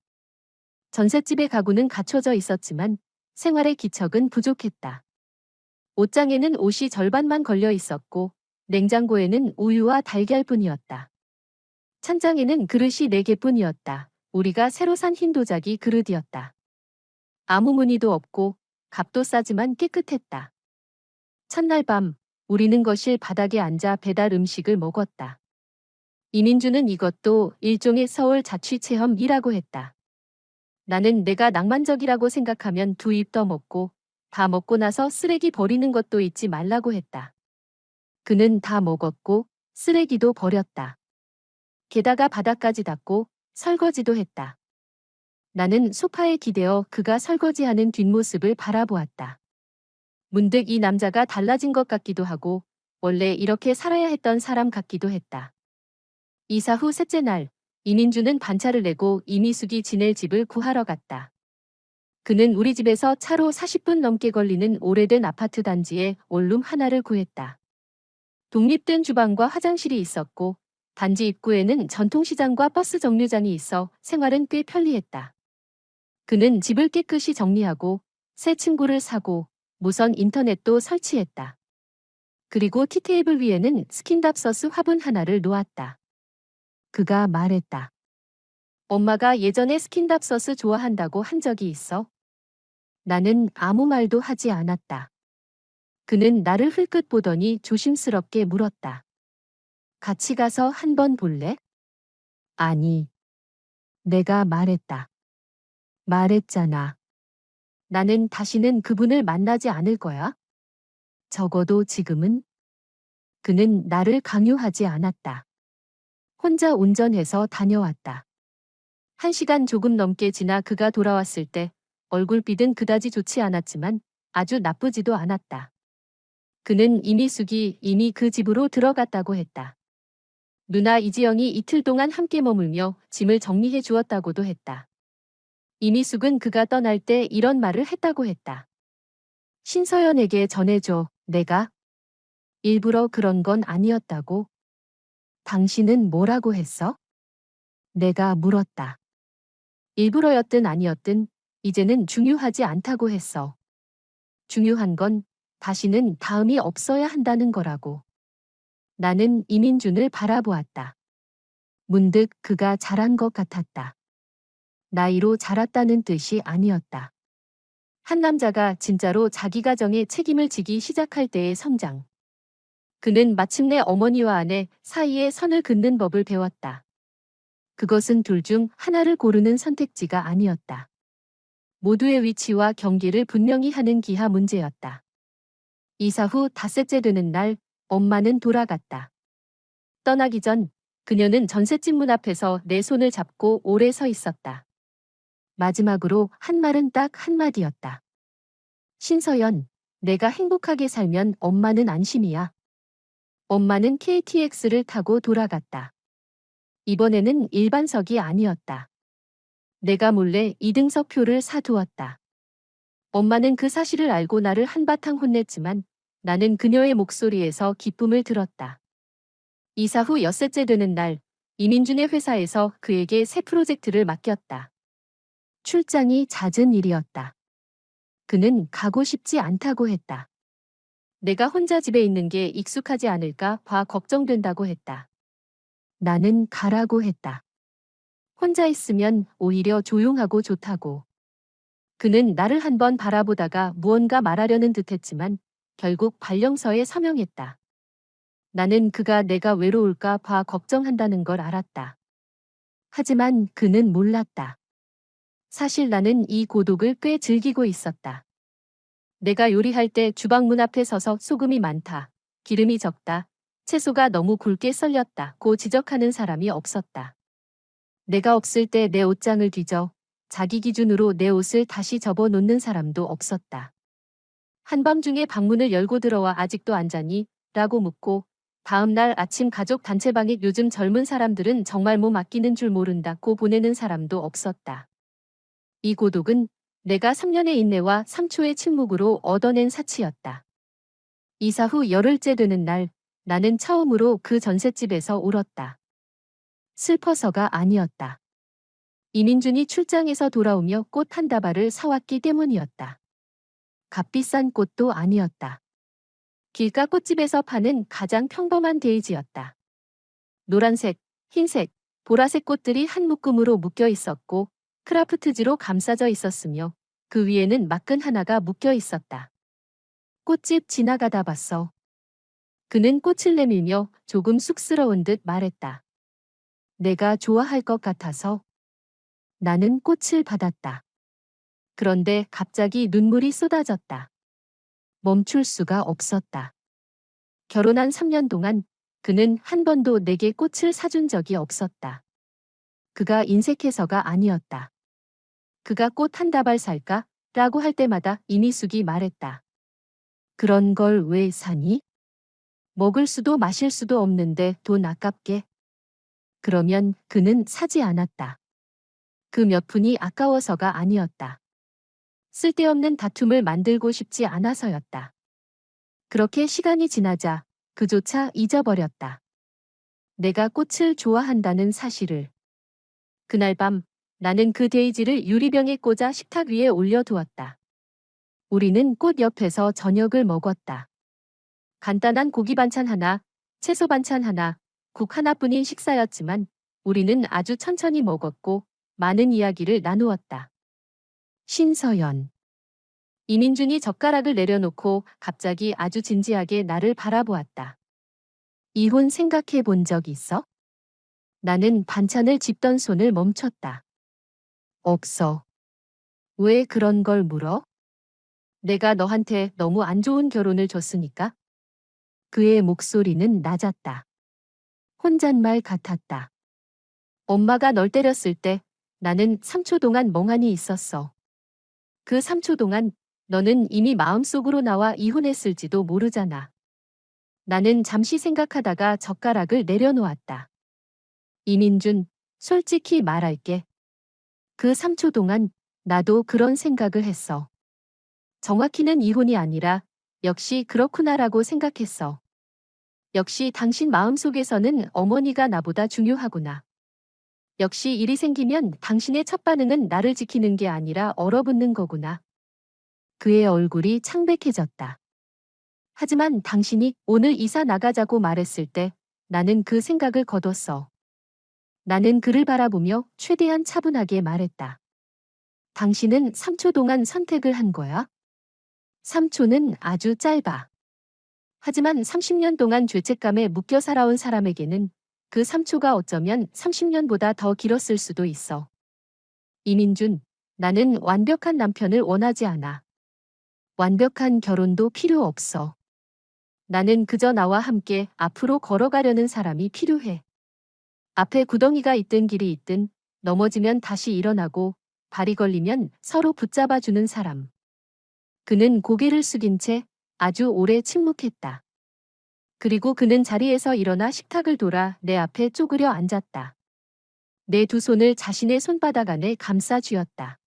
전셋집의 가구는 갖춰져 있었지만 생활의 기척은 부족했다. 옷장에는 옷이 절반만 걸려 있었고 냉장고에는 우유와 달걀뿐이었다. 찬장에는 그릇이 4개뿐이었다. 우리가 새로 산 흰 도자기 그릇이었다. 아무 무늬도 없고 값도 싸지만 깨끗했다. 첫날 밤 우리는 거실 바닥에 앉아 배달 음식을 먹었다. 이민주는 이것도 일종의 서울 자취체험이라고 했다. 나는 내가 낭만적이라고 생각하면 2입 더 먹고 다 먹고 나서 쓰레기 버리는 것도 잊지 말라고 했다. 그는 다 먹었고 쓰레기도 버렸다. 게다가 바닥까지 닦고 설거지도 했다. 나는 소파에 기대어 그가 설거지하는 뒷모습을 바라보았다. 문득 이 남자가 달라진 것 같기도 하고 원래 이렇게 살아야 했던 사람 같기도 했다. 이사 후 셋째 날, 이민주는 반차를 내고 이미숙이 지낼 집을 구하러 갔다. 그는 우리 집에서 차로 40분 넘게 걸리는 오래된 아파트 단지에 원룸 하나를 구했다. 독립된 주방과 화장실이 있었고 단지 입구에는 전통시장과 버스 정류장이 있어 생활은 꽤 편리했다. 그는 집을 깨끗이 정리하고 새 침구를 사고 무선 인터넷도 설치했다. 그리고 티테이블 위에는 스킨답서스 화분 하나를 놓았다. 그가 말했다. 엄마가 예전에 스킨답서스 좋아한다고 한 적이 있어? 나는 아무 말도 하지 않았다. 그는 나를 흘끗 보더니 조심스럽게 물었다. 같이 가서 한번 볼래? 아니. 내가 말했다. 말했잖아. 나는 다시는 그분을 만나지 않을 거야. 적어도 지금은. 그는 나를 강요하지 않았다. 혼자 운전해서 다녀왔다. 1시간 조금 넘게 지나 그가 돌아왔을 때 얼굴빛은 그다지 좋지 않았지만 아주 나쁘지도 않았다. 그는 이미숙이 이미 그 집으로 들어갔다고 했다. 누나 이지영이 이틀 동안 함께 머물며 짐을 정리해 주었다고도 했다. 이미숙은 그가 떠날 때 이런 말을 했다고 했다. 신서연에게 전해줘. 내가 일부러 그런 건 아니었다고. 당신은 뭐라고 했어? 내가 물었다. 일부러였든 아니었든 이제는 중요하지 않다고 했어. 중요한 건 다시는 다음이 없어야 한다는 거라고. 나는 이민준을 바라보았다. 문득 그가 자란 것 같았다. 나이로 자랐다는 뜻이 아니었다. 한 남자가 진짜로 자기 가정에 책임을 지기 시작할 때의 성장. 그는 마침내 어머니와 아내 사이에 선을 긋는 법을 배웠다. 그것은 둘 중 하나를 고르는 선택지가 아니었다. 모두의 위치와 경계를 분명히 하는 기하 문제였다. 이사 후 닷새째 되는 날, 엄마는 돌아갔다. 떠나기 전 그녀는 전셋집 문 앞에서 내 손을 잡고 오래 서 있었다. 마지막으로 한 말은 딱 한마디였다. 신서연, 내가 행복하게 살면 엄마는 안심이야. 엄마는 KTX를 타고 돌아갔다. 이번에는 일반석이 아니었다. 내가 몰래 2등석 표를 사두었다. 엄마는 그 사실을 알고 나를 한바탕 혼냈지만 나는 그녀의 목소리에서 기쁨을 들었다. 이사 후 엿새째 되는 날, 이민준의 회사에서 그에게 새 프로젝트를 맡겼다. 출장이 잦은 일이었다. 그는 가고 싶지 않다고 했다. 내가 혼자 집에 있는 게 익숙하지 않을까 봐 걱정된다고 했다. 나는 가라고 했다. 혼자 있으면 오히려 조용하고 좋다고. 그는 나를 한번 바라보다가 무언가 말하려는 듯했지만 결국 발령서에 서명했다. 나는 그가 내가 외로울까 봐 걱정한다는 걸 알았다. 하지만 그는 몰랐다. 사실 나는 이 고독을 꽤 즐기고 있었다. 내가 요리할 때 주방 문 앞에 서서 소금이 많다. 기름이 적다. 채소가 너무 굵게 썰렸다. 고 지적하는 사람이 없었다. 내가 없을 때 내 옷장을 뒤져 자기 기준으로 내 옷을 다시 접어 놓는 사람도 없었다. 한밤중에 방문을 열고 들어와 아직도 안 자니? 라고 묻고 다음 날 아침 가족 단체방에 요즘 젊은 사람들은 정말 몸 아끼는 줄 모른다고 보내는 사람도 없었다. 이 고독은 내가 3년의 인내와 3초의 침묵으로 얻어낸 사치였다. 이사 후 열흘째 되는 날 나는 처음으로 그 전셋집에서 울었다. 슬퍼서가 아니었다. 이민준이 출장에서 돌아오며 꽃 한 다발을 사왔기 때문이었다. 값비싼 꽃도 아니었다. 길가 꽃집에서 파는 가장 평범한 데이지였다. 노란색, 흰색, 보라색 꽃들이 한 묶음으로 묶여 있었고 크라프트지로 감싸져 있었으며 그 위에는 막근 하나가 묶여 있었다. 꽃집 지나가다 봤어. 그는 꽃을 내밀며 조금 쑥스러운 듯 말했다. 내가 좋아할 것 같아서. 나는 꽃을 받았다. 그런데 갑자기 눈물이 쏟아졌다. 멈출 수가 없었다. 결혼한 3년 동안 그는 한 번도 내게 꽃을 사준 적이 없었다. 그가 인색해서가 아니었다. 그가 꽃 한 다발 살까? 라고 할 때마다 이미숙이 말했다. 그런 걸 왜 사니? 먹을 수도 마실 수도 없는데 돈 아깝게. 그러면 그는 사지 않았다. 그 몇 푼이 아까워서가 아니었다. 쓸데없는 다툼을 만들고 싶지 않아서였다. 그렇게 시간이 지나자 그조차 잊어버렸다. 내가 꽃을 좋아한다는 사실을. 그날 밤 나는 그 데이지를 유리병에 꽂아 식탁 위에 올려두었다. 우리는 꽃 옆에서 저녁을 먹었다. 간단한 고기 반찬 하나, 채소 반찬 하나, 국 하나뿐인 식사였지만 우리는 아주 천천히 먹었고 많은 이야기를 나누었다. 신서연. 이민준이 젓가락을 내려놓고 갑자기 아주 진지하게 나를 바라보았다. 이혼 생각해 본 적 있어? 나는 반찬을 집던 손을 멈췄다. 없어. 왜 그런 걸 물어? 내가 너한테 너무 안 좋은 결혼을 줬으니까? 그의 목소리는 낮았다. 혼잣말 같았다. 엄마가 널 때렸을 때 나는 3초 동안 멍하니 있었어. 그 3초 동안 너는 이미 마음속으로 나와 이혼했을지도 모르잖아. 나는 잠시 생각하다가 젓가락을 내려놓았다. 이민준, 솔직히 말할게. 그 3초 동안 나도 그런 생각을 했어. 정확히는 이혼이 아니라 역시 그렇구나라고 생각했어. 역시 당신 마음속에서는 어머니가 나보다 중요하구나. 역시 일이 생기면 당신의 첫 반응은 나를 지키는 게 아니라 얼어붙는 거구나. 그의 얼굴이 창백해졌다. 하지만 당신이 오늘 이사 나가자고 말했을 때 나는 그 생각을 거뒀어. 나는 그를 바라보며 최대한 차분하게 말했다. 당신은 3초 동안 선택을 한 거야? 3초는 아주 짧아. 하지만 30년 동안 죄책감에 묶여 살아온 사람에게는 그 3초가 어쩌면 30년보다 더 길었을 수도 있어. 이민준, 나는 완벽한 남편을 원하지 않아. 완벽한 결혼도 필요 없어. 나는 그저 나와 함께 앞으로 걸어가려는 사람이 필요해. 앞에 구덩이가 있든 길이 있든 넘어지면 다시 일어나고 발이 걸리면 서로 붙잡아주는 사람. 그는 고개를 숙인 채 아주 오래 침묵했다. 그리고 그는 자리에서 일어나 식탁을 돌아 내 앞에 쪼그려 앉았다. 내 두 손을 자신의 손바닥 안에 감싸 쥐었다.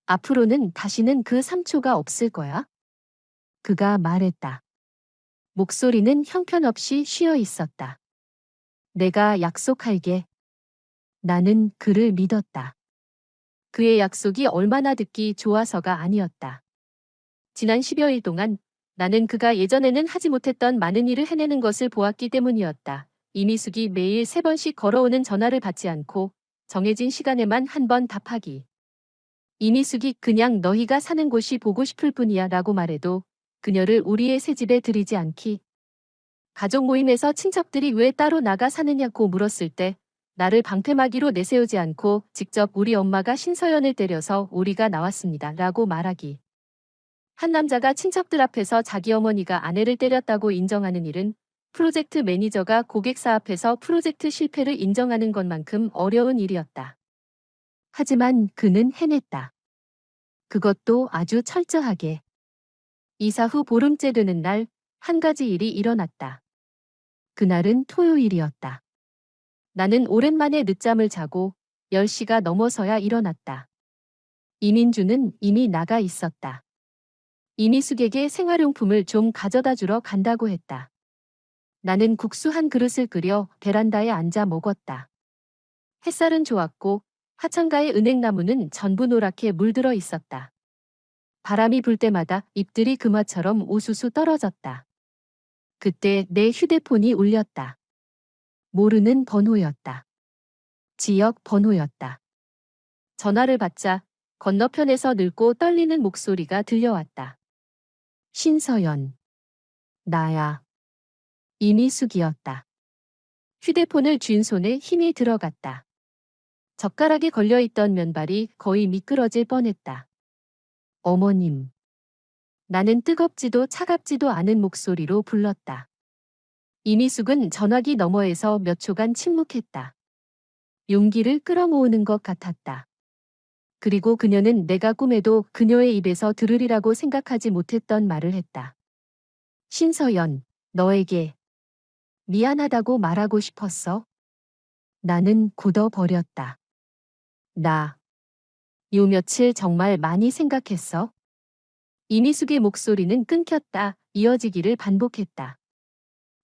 앞으로는 다시는 그 3초가 없을 거야? 그가 말했다. 목소리는 형편없이 쉬어 있었다. 내가 약속할게. 나는 그를 믿었다. 그의 약속이 얼마나 듣기 좋아서가 아니었다. 지난 10여일 동안 나는 그가 예전에는 하지 못했던 많은 일을 해내는 것을 보았기 때문이었다. 이미숙이 매일 3번씩 걸어오는 전화를 받지 않고 정해진 시간에만 한 번 답하기. 이미숙이 그냥 너희가 사는 곳이 보고 싶을 뿐이야 라고 말해도 그녀를 우리의 새집에 들이지 않기. 가족 모임에서 친척들이 왜 따로 나가 사느냐고 물었을 때 나를 방패막이로 내세우지 않고 직접 우리 엄마가 신서연을 때려서 우리가 나왔습니다. 라고 말하기. 한 남자가 친척들 앞에서 자기 어머니가 아내를 때렸다고 인정하는 일은 프로젝트 매니저가 고객사 앞에서 프로젝트 실패를 인정하는 것만큼 어려운 일이었다. 하지만 그는 해냈다. 그것도 아주 철저하게. 이사 후 보름째 되는 날, 한 가지 일이 일어났다. 그날은 토요일이었다. 나는 오랜만에 늦잠을 자고 10시가 넘어서야 일어났다. 이민주는 이미 나가 있었다. 이미숙에게 생활용품을 좀 가져다 주러 간다고 했다. 나는 국수 한 그릇을 끓여 베란다에 앉아 먹었다. 햇살은 좋았고 하천가의 은행나무는 전부 노랗게 물들어 있었다. 바람이 불 때마다 잎들이 금화처럼 우수수 떨어졌다. 그때 내 휴대폰이 울렸다. 모르는 번호였다. 지역 번호였다. 전화를 받자 건너편에서 늙고 떨리는 목소리가 들려왔다. 신서연. 나야. 이미숙이었다. 휴대폰을 쥔 손에 힘이 들어갔다. 젓가락에 걸려있던 면발이 거의 미끄러질 뻔했다. 어머님. 나는 뜨겁지도 차갑지도 않은 목소리로 불렀다. 이미숙은 전화기 너머에서 몇 초간 침묵했다. 용기를 끌어모으는 것 같았다. 그리고 그녀는 내가 꿈에도 그녀의 입에서 들으리라고 생각하지 못했던 말을 했다. 신서연, 너에게 미안하다고 말하고 싶었어. 나는 굳어버렸다. 요 며칠 정말 많이 생각했어. 이미숙의 목소리는 끊겼다 이어지기를 반복했다.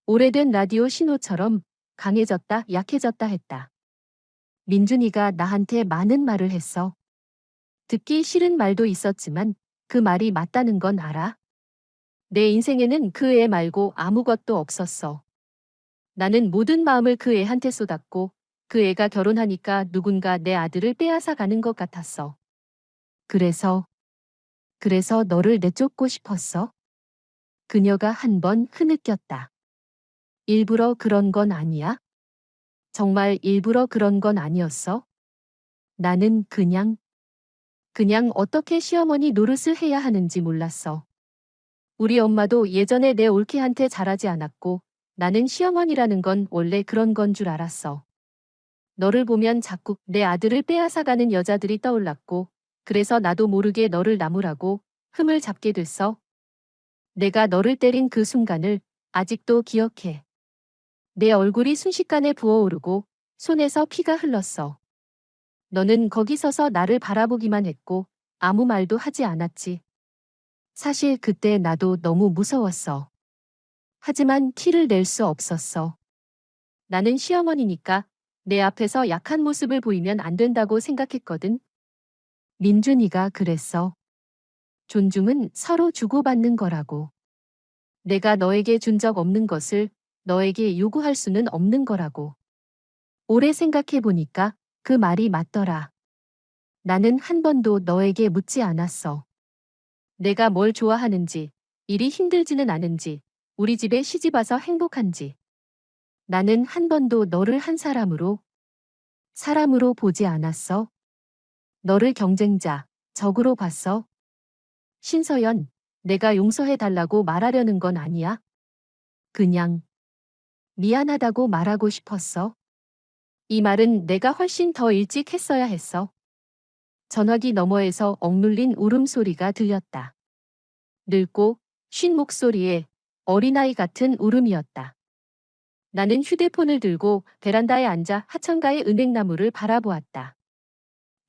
오래된 라디오 신호처럼 강해졌다 약해졌다 했다. 민준이가 나한테 많은 말을 했어. 듣기 싫은 말도 있었지만 그 말이 맞다는 건 알아? 내 인생에는 그 애 말고 아무것도 없었어. 나는 모든 마음을 그 애한테 쏟았고 그 애가 결혼하니까 누군가 내 아들을 빼앗아 가는 것 같았어. 그래서 너를 내쫓고 싶었어? 그녀가 한 번 흐느꼈다. 일부러 그런 건 아니야? 정말 일부러 그런 건 아니었어? 나는 그냥 어떻게 시어머니 노릇을 해야 하는지 몰랐어. 우리 엄마도 예전에 내 올케한테 잘하지 않았고 나는 시어머니라는 건 원래 그런 건 줄 알았어. 너를 보면 자꾸 내 아들을 빼앗아가는 여자들이 떠올랐고 그래서 나도 모르게 너를 나무라고 흠을 잡게 됐어. 내가 너를 때린 그 순간을 아직도 기억해. 내 얼굴이 순식간에 부어오르고 손에서 피가 흘렀어. 너는 거기 서서 나를 바라보기만 했고 아무 말도 하지 않았지. 사실 그때 나도 너무 무서웠어. 하지만 티를 낼 수 없었어. 나는 시어머니니까 내 앞에서 약한 모습을 보이면 안 된다고 생각했거든. 민준이가 그랬어. 존중은 서로 주고받는 거라고. 내가 너에게 준 적 없는 것을 너에게 요구할 수는 없는 거라고. 오래 생각해 보니까 그 말이 맞더라. 나는 한 번도 너에게 묻지 않았어. 내가 뭘 좋아하는지, 일이 힘들지는 않은지, 우리 집에 시집와서 행복한지. 나는 한 번도 너를 한 사람으로 보지 않았어. 너를 경쟁자, 적으로 봤어. 신서연, 내가 용서해 달라고 말하려는 건 아니야. 그냥 미안하다고 말하고 싶었어. 이 말은 내가 훨씬 더 일찍 했어야 했어. 전화기 너머에서 억눌린 울음소리가 들렸다. 늙고 쉰 목소리에 어린아이 같은 울음이었다. 나는 휴대폰을 들고 베란다에 앉아 하천가의 은행나무를 바라보았다.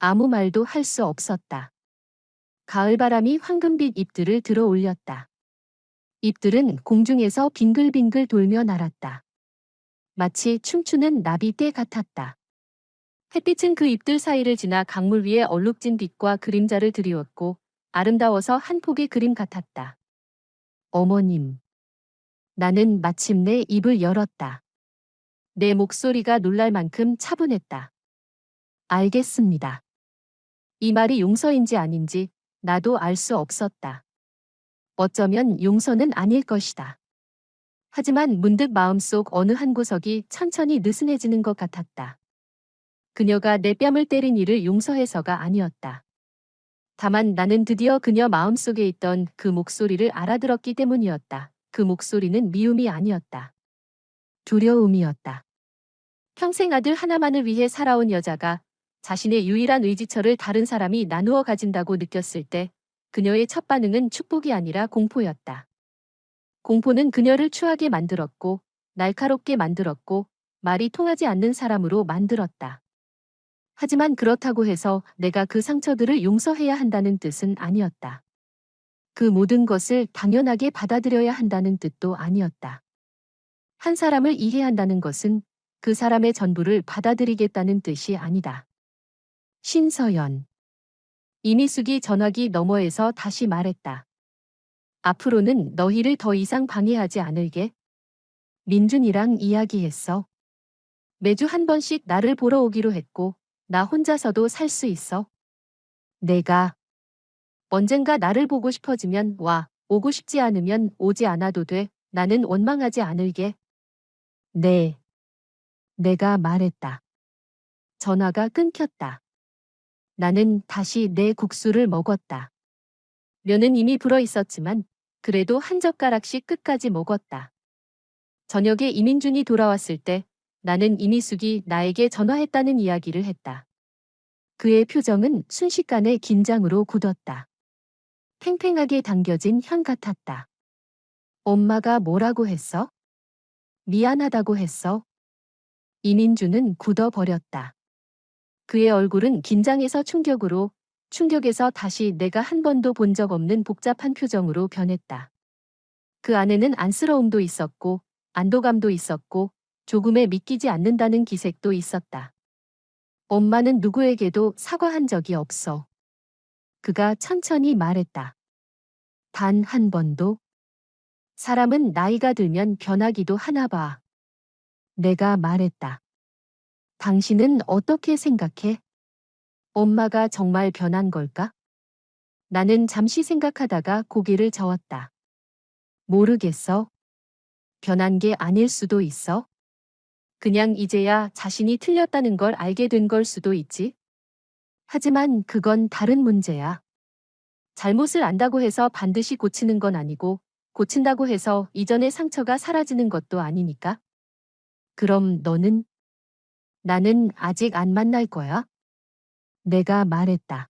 아무 말도 할 수 없었다. 가을바람이 황금빛 잎들을 들어 올렸다. 잎들은 공중에서 빙글빙글 돌며 날았다. 마치 춤추는 나비떼 같았다. 햇빛은 그 잎들 사이를 지나 강물 위에 얼룩진 빛과 그림자를 드리웠고 아름다워서 한 폭의 그림 같았다. 어머님. 나는 마침내 입을 열었다. 내 목소리가 놀랄 만큼 차분했다. 알겠습니다. 이 말이 용서인지 아닌지 나도 알 수 없었다. 어쩌면 용서는 아닐 것이다. 하지만 문득 마음속 어느 한 구석이 천천히 느슨해지는 것 같았다. 그녀가 내 뺨을 때린 일을 용서해서가 아니었다. 다만 나는 드디어 그녀 마음속에 있던 그 목소리를 알아들었기 때문이었다. 그 목소리는 미움이 아니었다. 두려움이었다. 평생 아들 하나만을 위해 살아온 여자가 자신의 유일한 의지처를 다른 사람이 나누어 가진다고 느꼈을 때 그녀의 첫 반응은 축복이 아니라 공포였다. 공포는 그녀를 추하게 만들었고 날카롭게 만들었고 말이 통하지 않는 사람으로 만들었다. 하지만 그렇다고 해서 내가 그 상처들을 용서해야 한다는 뜻은 아니었다. 그 모든 것을 당연하게 받아들여야 한다는 뜻도 아니었다. 한 사람을 이해한다는 것은 그 사람의 전부를 받아들이겠다는 뜻이 아니다. 신서연. 이미숙이 전화기 너머에서 다시 말했다. 앞으로는 너희를 더 이상 방해하지 않을게. 민준이랑 이야기했어. 매주 한 번씩 나를 보러 오기로 했고 나 혼자서도 살 수 있어. 내가 언젠가 나를 보고 싶어지면 와, 오고 싶지 않으면 오지 않아도 돼. 나는 원망하지 않을게. 네. 내가 말했다. 전화가 끊겼다. 나는 다시 내 국수를 먹었다. 면은 이미 불어 있었지만 그래도 한 젓가락씩 끝까지 먹었다. 저녁에 이민준이 돌아왔을 때 나는 이미숙이 나에게 전화했다는 이야기를 했다. 그의 표정은 순식간에 긴장으로 굳었다. 팽팽하게 당겨진 현 같았다. 엄마가 뭐라고 했어? 미안하다고 했어? 이민준은 굳어버렸다. 그의 얼굴은 긴장에서 충격으로, 충격에서 다시 내가 한 번도 본 적 없는 복잡한 표정으로 변했다. 그 안에는 안쓰러움도 있었고, 안도감도 있었고, 조금의 믿기지 않는다는 기색도 있었다. 엄마는 누구에게도 사과한 적이 없어. 그가 천천히 말했다. 단 한 번도. 사람은 나이가 들면 변하기도 하나 봐. 내가 말했다. 당신은 어떻게 생각해? 엄마가 정말 변한 걸까? 나는 잠시 생각하다가 고개를 저었다. 모르겠어. 변한 게 아닐 수도 있어. 그냥 이제야 자신이 틀렸다는 걸 알게 된 걸 수도 있지. 하지만 그건 다른 문제야. 잘못을 안다고 해서 반드시 고치는 건 아니고, 고친다고 해서 이전의 상처가 사라지는 것도 아니니까. 그럼 너는? 나는 아직 안 만날 거야? 내가 말했다.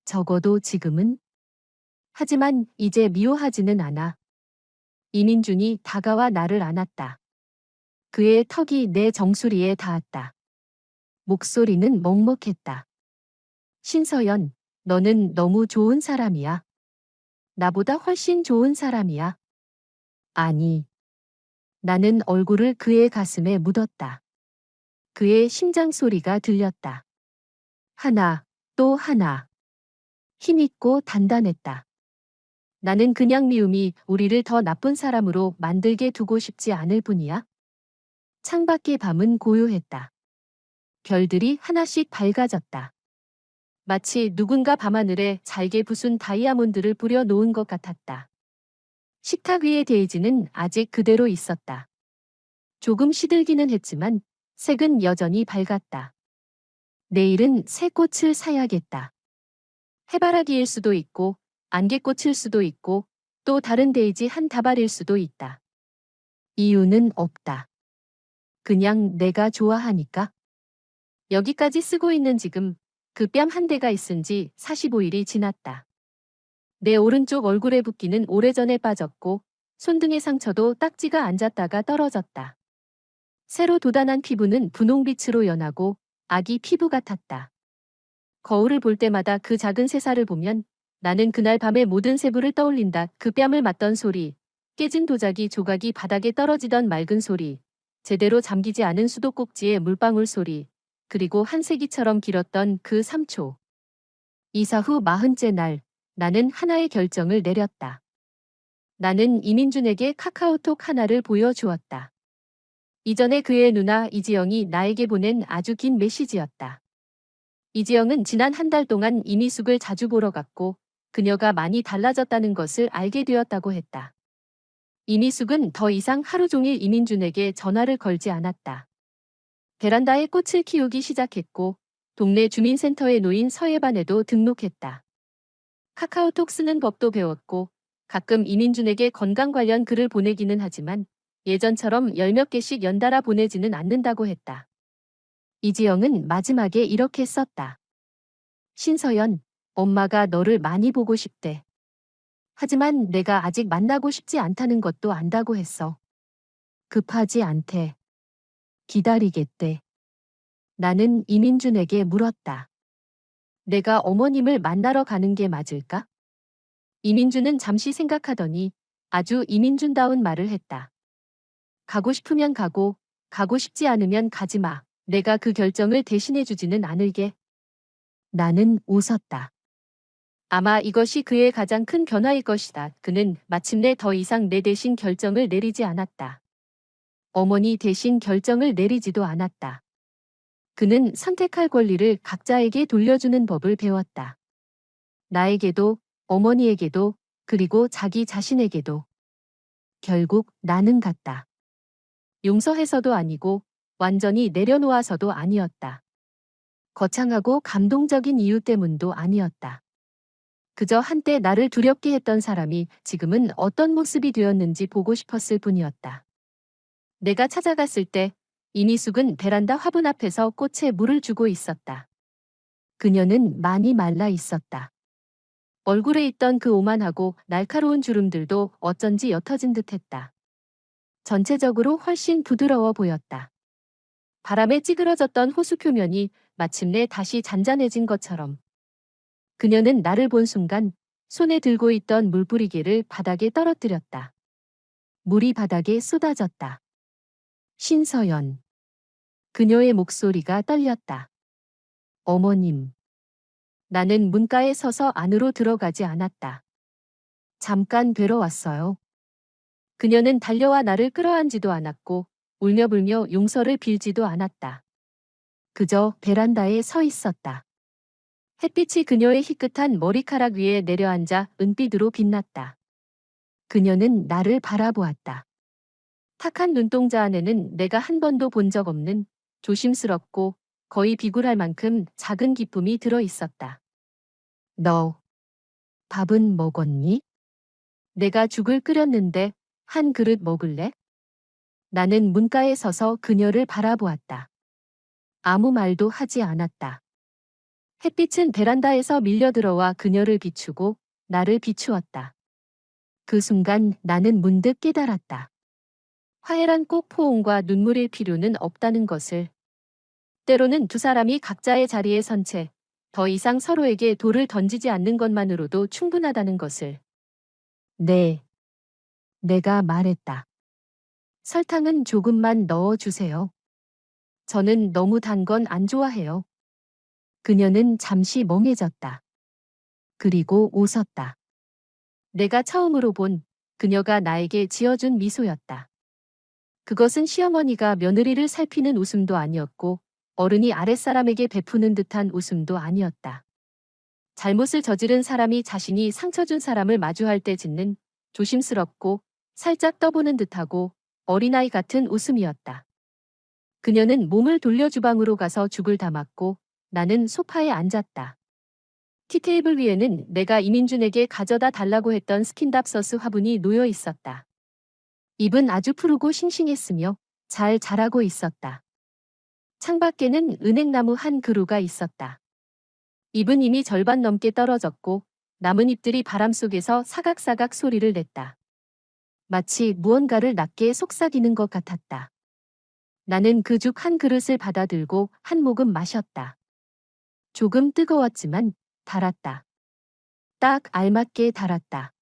적어도 지금은? 하지만 이제 미워하지는 않아. 이민준이 다가와 나를 안았다. 그의 턱이 내 정수리에 닿았다. 목소리는 먹먹했다. 신서연, 너는 너무 좋은 사람이야. 나보다 훨씬 좋은 사람이야. 아니. 나는 얼굴을 그의 가슴에 묻었다. 그의 심장 소리가 들렸다. 하나, 또 하나. 힘있고 단단했다. 나는 그냥 미움이 우리를 더 나쁜 사람으로 만들게 두고 싶지 않을 뿐이야. 창밖의 밤은 고요했다. 별들이 하나씩 밝아졌다. 마치 누군가 밤하늘에 잘게 부순 다이아몬드를 뿌려 놓은 것 같았다. 식탁 위의 데이지는 아직 그대로 있었다. 조금 시들기는 했지만 색은 여전히 밝았다. 내일은 새 꽃을 사야겠다. 해바라기일 수도 있고 안개꽃일 수도 있고 또 다른 데이지 한 다발일 수도 있다. 이유는 없다. 그냥 내가 좋아하니까. 여기까지 쓰고 있는 지금 그 뺨 한 대가 있은 지 45일이 지났다. 내 오른쪽 얼굴에 붓기는 오래전에 빠졌고 손등의 상처도 딱지가 앉았다가 떨어졌다. 새로 돋아난 피부는 분홍빛으로 연하고 아기 피부 같았다. 거울을 볼 때마다 그 작은 새살을 보면 나는 그날 밤의 모든 세부를 떠올린다. 그 뺨을 맞던 소리, 깨진 도자기 조각이 바닥에 떨어지던 맑은 소리, 제대로 잠기지 않은 수도꼭지의 물방울 소리, 그리고 한세기처럼 길었던 그 3초. 이사 후 40째 날, 나는 하나의 결정을 내렸다. 나는 이민준에게 카카오톡 하나를 보여주었다. 이전에 그의 누나 이지영이 나에게 보낸 아주 긴 메시지였다. 이지영은 지난 한 달 동안 이미숙을 자주 보러 갔고 그녀가 많이 달라졌다는 것을 알게 되었다고 했다. 이미숙은 더 이상 하루 종일 이민준에게 전화를 걸지 않았다. 베란다에 꽃을 키우기 시작했고 동네 주민센터에 놓인 서예반에도 등록했다. 카카오톡 쓰는 법도 배웠고 가끔 이민준에게 건강 관련 글을 보내기는 하지만 예전처럼 열 몇 개씩 연달아 보내지는 않는다고 했다. 이지영은 마지막에 이렇게 썼다. 신서연, 엄마가 너를 많이 보고 싶대. 하지만 내가 아직 만나고 싶지 않다는 것도 안다고 했어. 급하지 않대. 기다리겠대. 나는 이민준에게 물었다. 내가 어머님을 만나러 가는 게 맞을까? 이민준은 잠시 생각하더니 아주 이민준다운 말을 했다. 가고 싶으면 가고, 가고 싶지 않으면 가지 마. 내가 그 결정을 대신해주지는 않을게. 나는 웃었다. 아마 이것이 그의 가장 큰 변화일 것이다. 그는 마침내 더 이상 내 대신 결정을 내리지 않았다. 어머니 대신 결정을 내리지도 않았다. 그는 선택할 권리를 각자에게 돌려주는 법을 배웠다. 나에게도, 어머니에게도, 그리고 자기 자신에게도. 결국 나는 갔다. 용서해서도 아니고 완전히 내려놓아서도 아니었다. 거창하고 감동적인 이유 때문도 아니었다. 그저 한때 나를 두렵게 했던 사람이 지금은 어떤 모습이 되었는지 보고 싶었을 뿐이었다. 내가 찾아갔을 때 이미숙은 베란다 화분 앞에서 꽃에 물을 주고 있었다. 그녀는 많이 말라 있었다. 얼굴에 있던 그 오만하고 날카로운 주름들도 어쩐지 옅어진 듯했다. 전체적으로 훨씬 부드러워 보였다. 바람에 찌그러졌던 호수 표면이 마침내 다시 잔잔해진 것처럼. 그녀는 나를 본 순간 손에 들고 있던 물뿌리개를 바닥에 떨어뜨렸다. 물이 바닥에 쏟아졌다. 신서연. 그녀의 목소리가 떨렸다. 어머님. 나는 문가에 서서 안으로 들어가지 않았다. 잠깐 뵈러 왔어요. 그녀는 달려와 나를 끌어안지도 않았고 울며불며 용서를 빌지도 않았다. 그저 베란다에 서 있었다. 햇빛이 그녀의 희끗한 머리카락 위에 내려앉아 은빛으로 빛났다. 그녀는 나를 바라보았다. 탁한 눈동자 안에는 내가 한 번도 본 적 없는 조심스럽고 거의 비굴할 만큼 작은 기쁨이 들어 있었다. 너 밥은 먹었니? 내가 죽을 끓였는데 한 그릇 먹을래? 나는 문가에 서서 그녀를 바라보았다. 아무 말도 하지 않았다. 햇빛은 베란다에서 밀려 들어와 그녀를 비추고 나를 비추었다. 그 순간 나는 문득 깨달았다. 화해란 꼭 포옹과 눈물일 필요는 없다는 것을. 때로는 두 사람이 각자의 자리에 선 채 더 이상 서로에게 돌을 던지지 않는 것만으로도 충분하다는 것을. 네. 내가 말했다. 설탕은 조금만 넣어주세요. 저는 너무 단 건 안 좋아해요. 그녀는 잠시 멍해졌다. 그리고 웃었다. 내가 처음으로 본 그녀가 나에게 지어준 미소였다. 그것은 시어머니가 며느리를 살피는 웃음도 아니었고 어른이 아랫사람에게 베푸는 듯한 웃음도 아니었다. 잘못을 저지른 사람이 자신이 상처 준 사람을 마주할 때 짓는 조심스럽고 살짝 떠보는 듯하고 어린아이 같은 웃음이었다. 그녀는 몸을 돌려 주방으로 가서 죽을 담았고 나는 소파에 앉았다. 티테이블 위에는 내가 이민준에게 가져다 달라고 했던 스킨답서스 화분이 놓여 있었다. 잎은 아주 푸르고 싱싱했으며 잘 자라고 있었다. 창밖에는 은행나무 한 그루가 있었다. 잎은 이미 절반 넘게 떨어졌고 남은 잎들이 바람 속에서 사각사각 소리를 냈다. 마치 무언가를 낮게 속삭이는 것 같았다. 나는 그 죽 한 그릇을 받아들고 한 모금 마셨다. 조금 뜨거웠지만 달았다. 딱 알맞게 달았다.